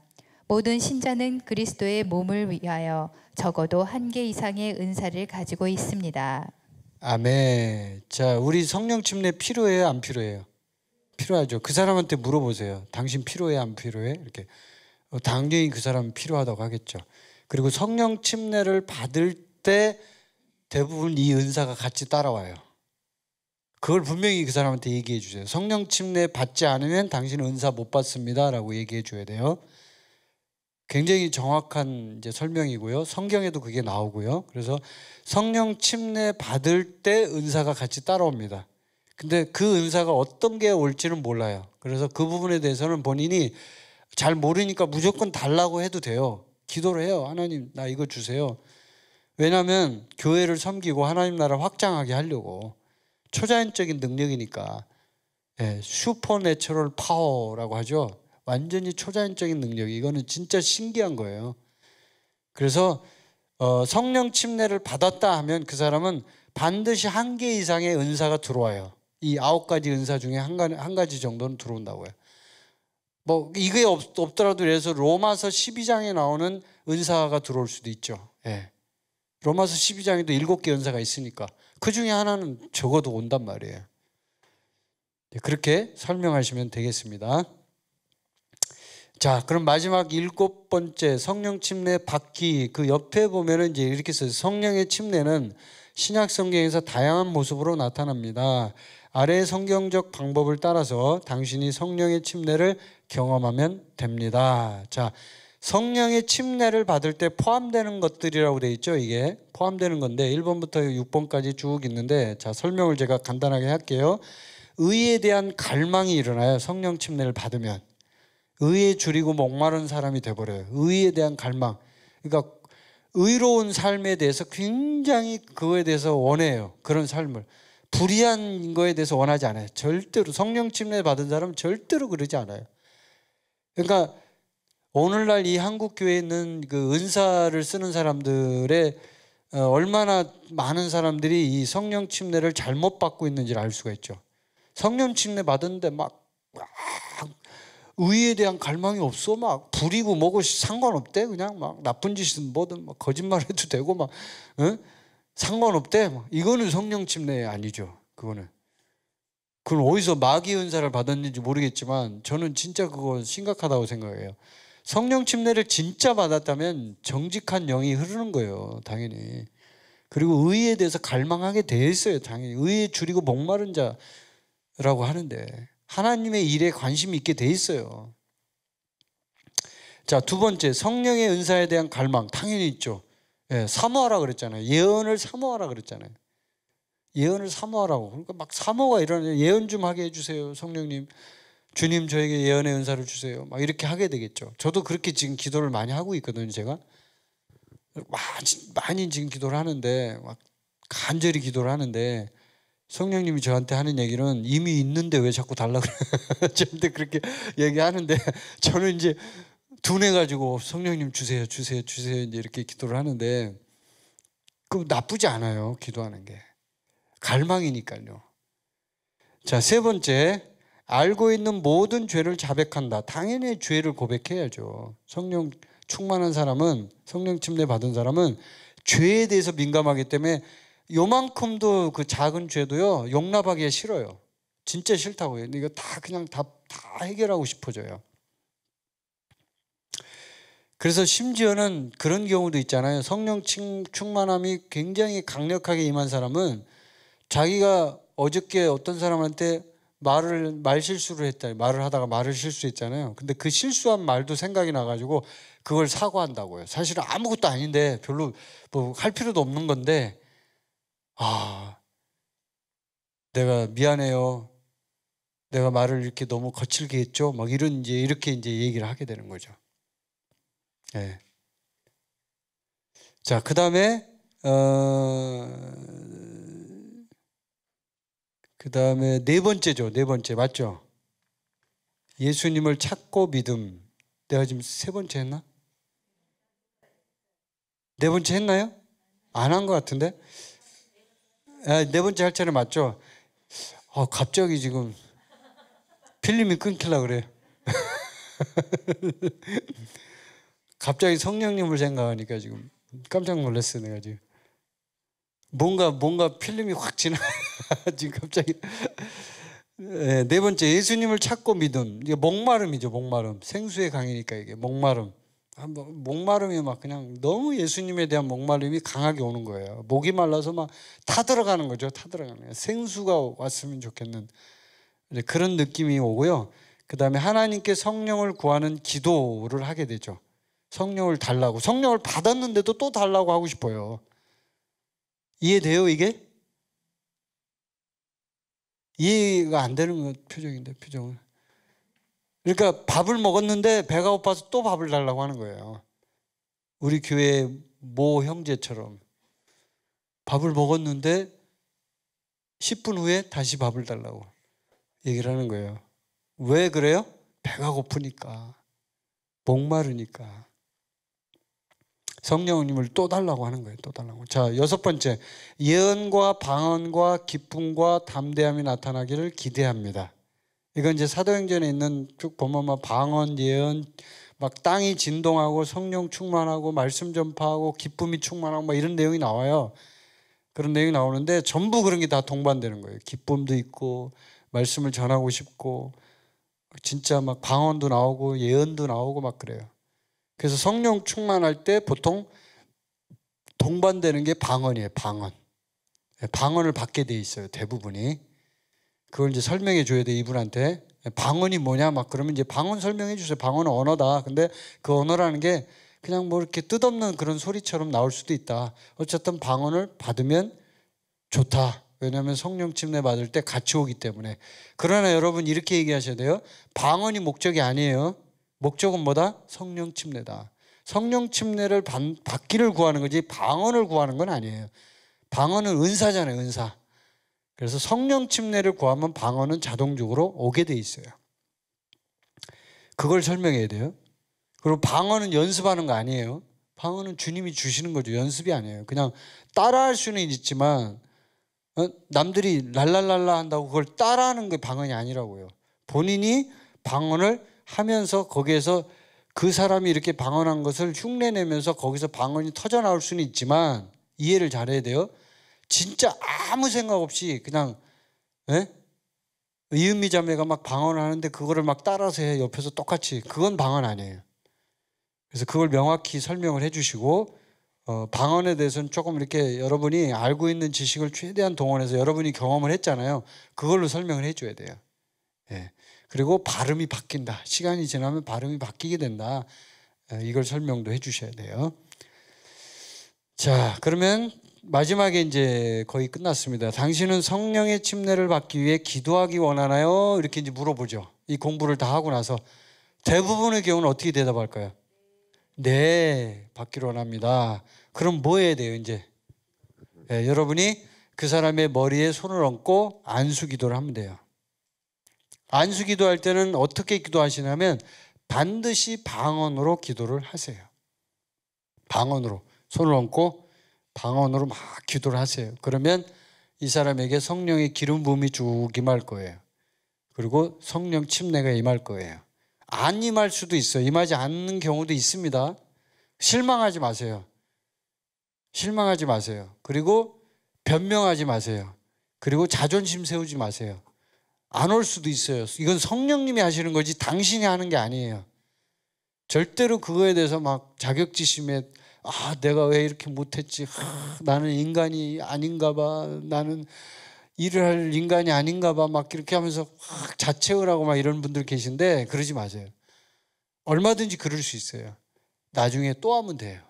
모든 신자는 그리스도의 몸을 위하여 적어도 한 개 이상의 은사를 가지고 있습니다. 아멘. 자, 우리 성령 침례 필요해요, 안 필요해요? 필요하죠. 그 사람한테 물어보세요. 당신 필요해, 안 필요해? 이렇게. 당연히 그 사람은 필요하다고 하겠죠. 그리고 성령 침례를 받을 때 대부분 이 은사가 같이 따라와요. 그걸 분명히 그 사람한테 얘기해 주세요. 성령 침례 받지 않으면 당신은 은사 못 받습니다 라고 얘기해 줘야 돼요. 굉장히 정확한 이제 설명이고요. 성경에도 그게 나오고요. 그래서 성령 침례 받을 때 은사가 같이 따라옵니다. 근데 그 은사가 어떤 게 올지는 몰라요. 그래서 그 부분에 대해서는 본인이 잘 모르니까 무조건 달라고 해도 돼요. 기도를 해요. 하나님, 나 이거 주세요. 왜냐하면 교회를 섬기고 하나님 나라 확장하게 하려고. 초자연적인 능력이니까. 슈퍼내추럴 파워라고 하죠. 완전히 초자연적인 능력. 이거는 진짜 신기한 거예요. 그래서 성령 침례를 받았다 하면 그 사람은 반드시 한 개 이상의 은사가 들어와요. 이 9가지 은사 중에 한 가지 정도는 들어온다고요. 뭐 이게 없더라도 그래서 로마서 12장에 나오는 은사가 들어올 수도 있죠. 로마서 12장에도 7개 은사가 있으니까 그 중에 하나는 적어도 온단 말이에요. 그렇게 설명하시면 되겠습니다. 자, 그럼 마지막 7번째 성령 침례 받기, 그 옆에 보면은 이제 이렇게 써요. 성령의 침례는 신약 성경에서 다양한 모습으로 나타납니다. 아래의 성경적 방법을 따라서 당신이 성령의 침례를 경험하면 됩니다. 자, 성령의 침례를 받을 때 포함되는 것들이라고 되어 있죠. 이게 포함되는 건데 1번부터 6번까지 쭉 있는데, 자, 설명을 제가 간단하게 할게요. 의에 대한 갈망이 일어나요. 성령 침례를 받으면 의에 줄이고 목마른 사람이 돼버려요. 의에 대한 갈망. 그러니까 의로운 삶에 대해서 굉장히 그거에 대해서 원해요. 그런 삶을. 불의한 거에 대해서 원하지 않아요. 절대로. 성령 침례 받은 사람은 절대로 그러지 않아요. 그러니까 오늘날 이 한국 교회에 있는 그 은사를 쓰는 사람들의 얼마나 많은 사람들이 이 성령 침례를 잘못 받고 있는지를 알 수가 있죠. 성령 침례 받았는데 막 의에 대한 갈망이 없어. 막 불이고 뭐고 상관없대. 그냥 막 나쁜 짓은 뭐든 막 거짓말해도 되고 막 상관없대. 막. 이거는 성령 침례 아니죠. 그건 어디서 마귀 은사를 받았는지 모르겠지만 저는 진짜 그거 심각하다고 생각해요. 성령 침례를 진짜 받았다면 정직한 영이 흐르는 거예요. 당연히. 그리고 의에 대해서 갈망하게 돼 있어요. 당연히. 의에 줄이고 목마른 자라고 하는데 하나님의 일에 관심이 있게 돼 있어요. 자, 두 번째, 성령의 은사에 대한 갈망 당연히 있죠. 예, 사모하라 그랬잖아요. 예언을 사모하라 그랬잖아요. 예언을 사모하라고. 그러니까 막 사모가 일어나요. 예언 좀 하게 해주세요, 성령님. 주님, 저에게 예언의 은사를 주세요. 막 이렇게 하게 되겠죠. 저도 그렇게 지금 기도를 많이 하고 있거든요. 제가 많이 지금 기도를 하는데, 막 간절히 기도를 하는데, 성령님이 저한테 하는 얘기는 이미 있는데 왜 자꾸 달라고 그래요. 저한테 그렇게 얘기하는데 저는 이제 둔해가지고 성령님 주세요 주세요 주세요 이제 이렇게 기도를 하는데, 그 나쁘지 않아요. 기도하는 게 갈망이니까요. 자, 세 번째, 알고 있는 모든 죄를 자백한다. 당연히 죄를 고백해야죠. 성령 충만한 사람은, 성령 침례 받은 사람은 죄에 대해서 민감하기 때문에 요만큼도 그 작은 죄도요 용납하기가 싫어요. 진짜 싫다고 해요. 이거 다 그냥 다 해결하고 싶어져요. 그래서 심지어는 그런 경우도 있잖아요. 성령 충만함이 굉장히 강력하게 임한 사람은 자기가 어저께 어떤 사람한테 말 실수를 했다. 말을 하다가 말을 실수했잖아요. 근데 그 실수한 말도 생각이 나가지고 그걸 사과한다고요. 사실은 아무것도 아닌데 별로 뭐 할 필요도 없는 건데, 내가 미안해요. 내가 말을 이렇게 너무 거칠게 했죠. 막 이렇게 이제 얘기를 하게 되는 거죠. 네. 자, 그 다음에 네 번째죠. 네 번째 맞죠? 예수님을 찾고 믿음. 내가 지금 세 번째 했나? 네 번째 했나요? 안 한 것 같은데? 네 번째 할 차례 맞죠? 갑자기 지금 필름이 끊기려고 그래요. 갑자기 성령님을 생각하니까 지금 깜짝 놀랐어요. 내가 지금 뭔가 필름이 확 지나. 지금 갑자기. 네 번째, 예수님을 찾고 믿음. 이게 목마름이죠. 목마름. 생수의 강이니까 이게 목마름. 목마름이 막 그냥 너무 예수님에 대한 목마름이 강하게 오는 거예요. 목이 말라서 막 타들어가는 거죠. 타들어가는 거예요. 생수가 왔으면 좋겠는 그런 느낌이 오고요. 그 다음에 하나님께 성령을 구하는 기도를 하게 되죠. 성령을 달라고. 성령을 받았는데도 또 달라고 하고 싶어요. 이해돼요, 이게? 이해가 안 되는 표정인데, 표정은. 그러니까 밥을 먹었는데 배가 고파서 또 밥을 달라고 하는 거예요. 우리 교회 모 형제처럼 밥을 먹었는데 10분 후에 다시 밥을 달라고 얘기를 하는 거예요. 왜 그래요? 배가 고프니까, 목마르니까. 성령님을 또 달라고 하는 거예요. 또 달라고. 자, 여섯 번째, 예언과 방언과 기쁨과 담대함이 나타나기를 기대합니다. 이건 이제 사도행전에 있는 쭉 보면 방언, 예언, 막 땅이 진동하고 성령 충만하고 말씀 전파하고 기쁨이 충만하고 막 이런 내용이 나와요. 그런 내용이 나오는데 전부 그런 게 다 동반되는 거예요. 기쁨도 있고 말씀을 전하고 싶고 진짜 막 방언도 나오고 예언도 나오고 막 그래요. 그래서 성령 충만할 때 보통 동반되는 게 방언이에요. 방언. 방언을 받게 돼 있어요. 대부분이. 그걸 이제 설명해 줘야 돼, 이분한테. 방언이 뭐냐 막 그러면 이제 방언 설명해 주세요. 방언은 언어다. 근데 그 언어라는 게 그냥 뭐 이렇게 뜻없는 그런 소리처럼 나올 수도 있다. 어쨌든 방언을 받으면 좋다. 왜냐하면 성령 침례 받을 때 같이 오기 때문에. 그러나 여러분 이렇게 얘기하셔야 돼요. 방언이 목적이 아니에요. 목적은 뭐다? 성령 침례다. 성령 침례를 받기를 구하는 거지 방언을 구하는 건 아니에요. 방언은 은사잖아요. 은사. 그래서 성령 침례를 구하면 방언은 자동적으로 오게 돼 있어요. 그걸 설명해야 돼요. 그리고 방언은 연습하는 거 아니에요. 방언은 주님이 주시는 거죠. 연습이 아니에요. 그냥 따라할 수는 있지만 남들이 랄랄랄라 한다고 그걸 따라하는 게 방언이 아니라고요. 본인이 방언을 하면서 거기에서 그 사람이 이렇게 방언한 것을 흉내내면서 거기서 방언이 터져나올 수는 있지만 이해를 잘해야 돼요. 진짜 아무 생각 없이 그냥 이은미 자매가 막 방언을 하는데 그거를 막 따라서 해 옆에서 똑같이. 그건 방언 아니에요. 그래서 그걸 명확히 설명을 해주시고 방언에 대해서는 조금 이렇게 여러분이 알고 있는 지식을 최대한 동원해서 여러분이 경험을 했잖아요. 그걸로 설명을 해줘야 돼요. 예. 그리고 발음이 바뀐다. 시간이 지나면 발음이 바뀌게 된다. 이걸 설명도 해주셔야 돼요. 자, 그러면 마지막에 이제 거의 끝났습니다. 당신은 성령의 침례를 받기 위해 기도하기 원하나요? 이렇게 이제 물어보죠. 이 공부를 다 하고 나서 대부분의 경우는 어떻게 대답할까요? 네, 받기를 원합니다. 그럼 뭐 해야 돼요, 이제? 네, 여러분이 그 사람의 머리에 손을 얹고 안수 기도를 하면 돼요. 안수 기도할 때는 어떻게 기도하시냐면 반드시 방언으로 기도를 하세요. 방언으로. 손을 얹고 방언으로 막 기도를 하세요. 그러면 이 사람에게 성령의 기름 부음이 쭉 임할 거예요. 그리고 성령 침례가 임할 거예요. 안 임할 수도 있어요. 임하지 않는 경우도 있습니다. 실망하지 마세요. 실망하지 마세요. 그리고 변명하지 마세요. 그리고 자존심 세우지 마세요. 안 올 수도 있어요. 이건 성령님이 하시는 거지 당신이 하는 게 아니에요. 절대로 그거에 대해서 막 자격지심에 내가 왜 이렇게 못했지? 나는 인간이 아닌가 봐. 나는 일을 할 인간이 아닌가 봐. 막 이렇게 하면서 자책을 하고 막 이런 분들 계신데 그러지 마세요. 얼마든지 그럴 수 있어요. 나중에 또 하면 돼요.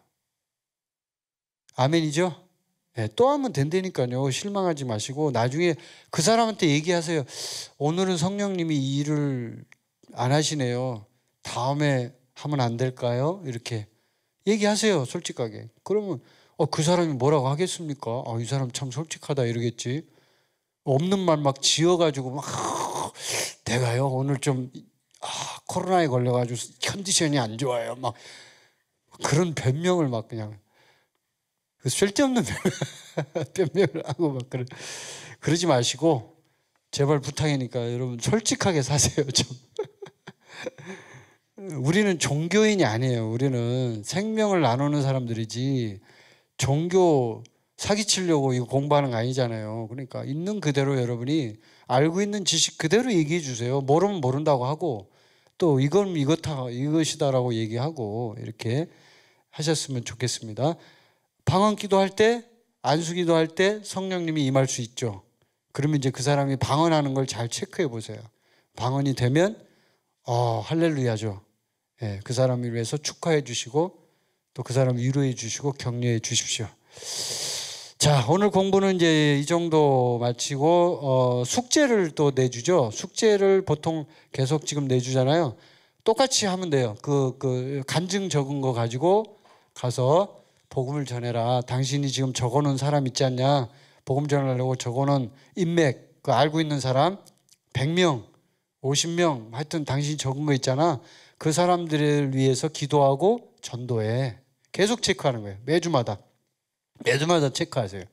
아멘이죠? 네, 또 하면 된다니까요. 실망하지 마시고 나중에 그 사람한테 얘기하세요. 오늘은 성령님이 이 일을 안 하시네요. 다음에 하면 안 될까요? 이렇게 얘기하세요. 솔직하게. 그러면 그 사람이 뭐라고 하겠습니까? 이 사람 참 솔직하다 이러겠지. 없는 말 막 지어가지고 막 내가요 오늘 좀 코로나에 걸려가지고 컨디션이 안 좋아요. 막 그런 변명을 막 그냥 쓸데없는 변명을 하고 막 그러지 마시고 제발 부탁이니까 여러분 솔직하게 사세요 좀. 우리는 종교인이 아니에요. 우리는 생명을 나누는 사람들이지 종교 사기치려고 이거 공부하는 거 아니잖아요. 그러니까 있는 그대로 여러분이 알고 있는 지식 그대로 얘기해 주세요. 모르면 모른다고 하고 또 이건 이것이다라고 얘기하고 이렇게 하셨으면 좋겠습니다. 방언 기도할 때 안수 기도할 때 성령님이 임할 수 있죠. 그러면 이제 그 사람이 방언하는 걸 잘 체크해 보세요. 방언이 되면 할렐루야죠. 예, 그 사람을 위해서 축하해 주시고 또 그 사람 위로해 주시고 격려해 주십시오. 자, 오늘 공부는 이제 이 정도 마치고 숙제를 또 내주죠. 숙제를 보통 계속 지금 내주잖아요. 똑같이 하면 돼요. 그 간증 적은 거 가지고 가서 복음을 전해라. 당신이 지금 적어놓은 사람 있지 않냐? 복음 전하려고 적어놓은 인맥, 그 알고 있는 사람 100명, 50명, 하여튼 당신이 적은 거 있잖아. 그 사람들을 위해서 기도하고 전도해. 계속 체크하는 거예요. 매주마다 체크하세요.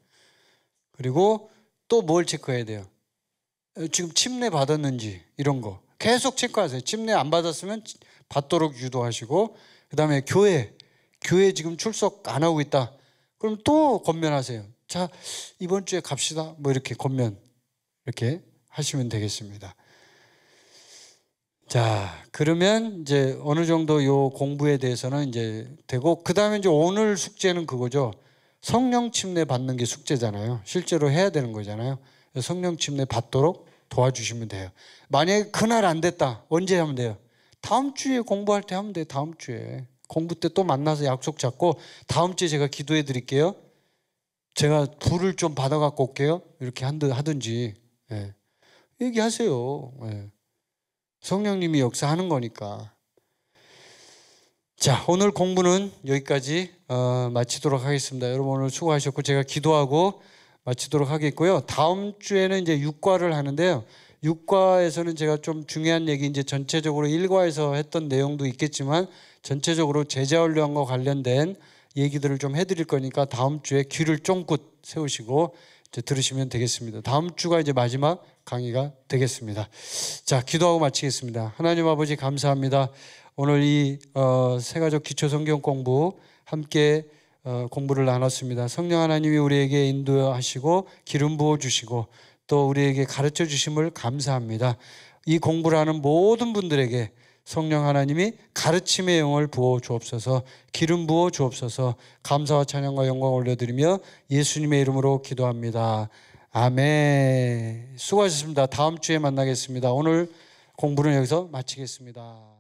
그리고 또 뭘 체크해야 돼요? 지금 침례 받았는지 이런 거 계속 체크하세요. 침례 안 받았으면 받도록 유도하시고, 그다음에 교회 지금 출석 안 하고 있다. 그럼 또 권면하세요. 자, 이번 주에 갑시다. 뭐 이렇게 권면 이렇게 하시면 되겠습니다. 자, 그러면 이제 어느 정도 요 공부에 대해서는 이제 되고, 그다음에 이제 오늘 숙제는 그거죠. 성령 침례 받는 게 숙제잖아요. 실제로 해야 되는 거잖아요. 성령 침례 받도록 도와주시면 돼요. 만약에 그날 안 됐다. 언제 하면 돼요? 다음 주에 공부할 때 하면 돼요. 다음 주에. 공부 때 또 만나서 약속 잡고 다음 주에 제가 기도해 드릴게요. 제가 불을 좀 받아 갖고 올게요. 이렇게 하든지. 예. 얘기하세요. 예. 성령님이 역사하는 거니까. 자, 오늘 공부는 여기까지 마치도록 하겠습니다. 여러분 오늘 수고하셨고 제가 기도하고 마치도록 하겠고요. 다음 주에는 이제 6과를 하는데요. 6과에서는 제가 좀 중요한 얘기, 이제 전체적으로 1과에서 했던 내용도 있겠지만 전체적으로 제자훈련과 관련된 얘기들을 좀 해드릴 거니까 다음 주에 귀를 쫑긋 세우시고 이제 들으시면 되겠습니다. 다음 주가 이제 마지막 강의가 되겠습니다. 자, 기도하고 마치겠습니다. 하나님 아버지 감사합니다. 오늘 이 새가족 기초 성경 공부 함께 공부를 나눴습니다. 성령 하나님이 우리에게 인도하시고 기름 부어 주시고 또 우리에게 가르쳐 주심을 감사합니다. 이 공부를 하는 모든 분들에게 성령 하나님이 가르침의 영을 부어 주옵소서, 기름 부어 주옵소서. 감사와 찬양과 영광 올려드리며 예수님의 이름으로 기도합니다. 아멘. 수고하셨습니다. 다음 주에 만나겠습니다. 오늘 공부는 여기서 마치겠습니다.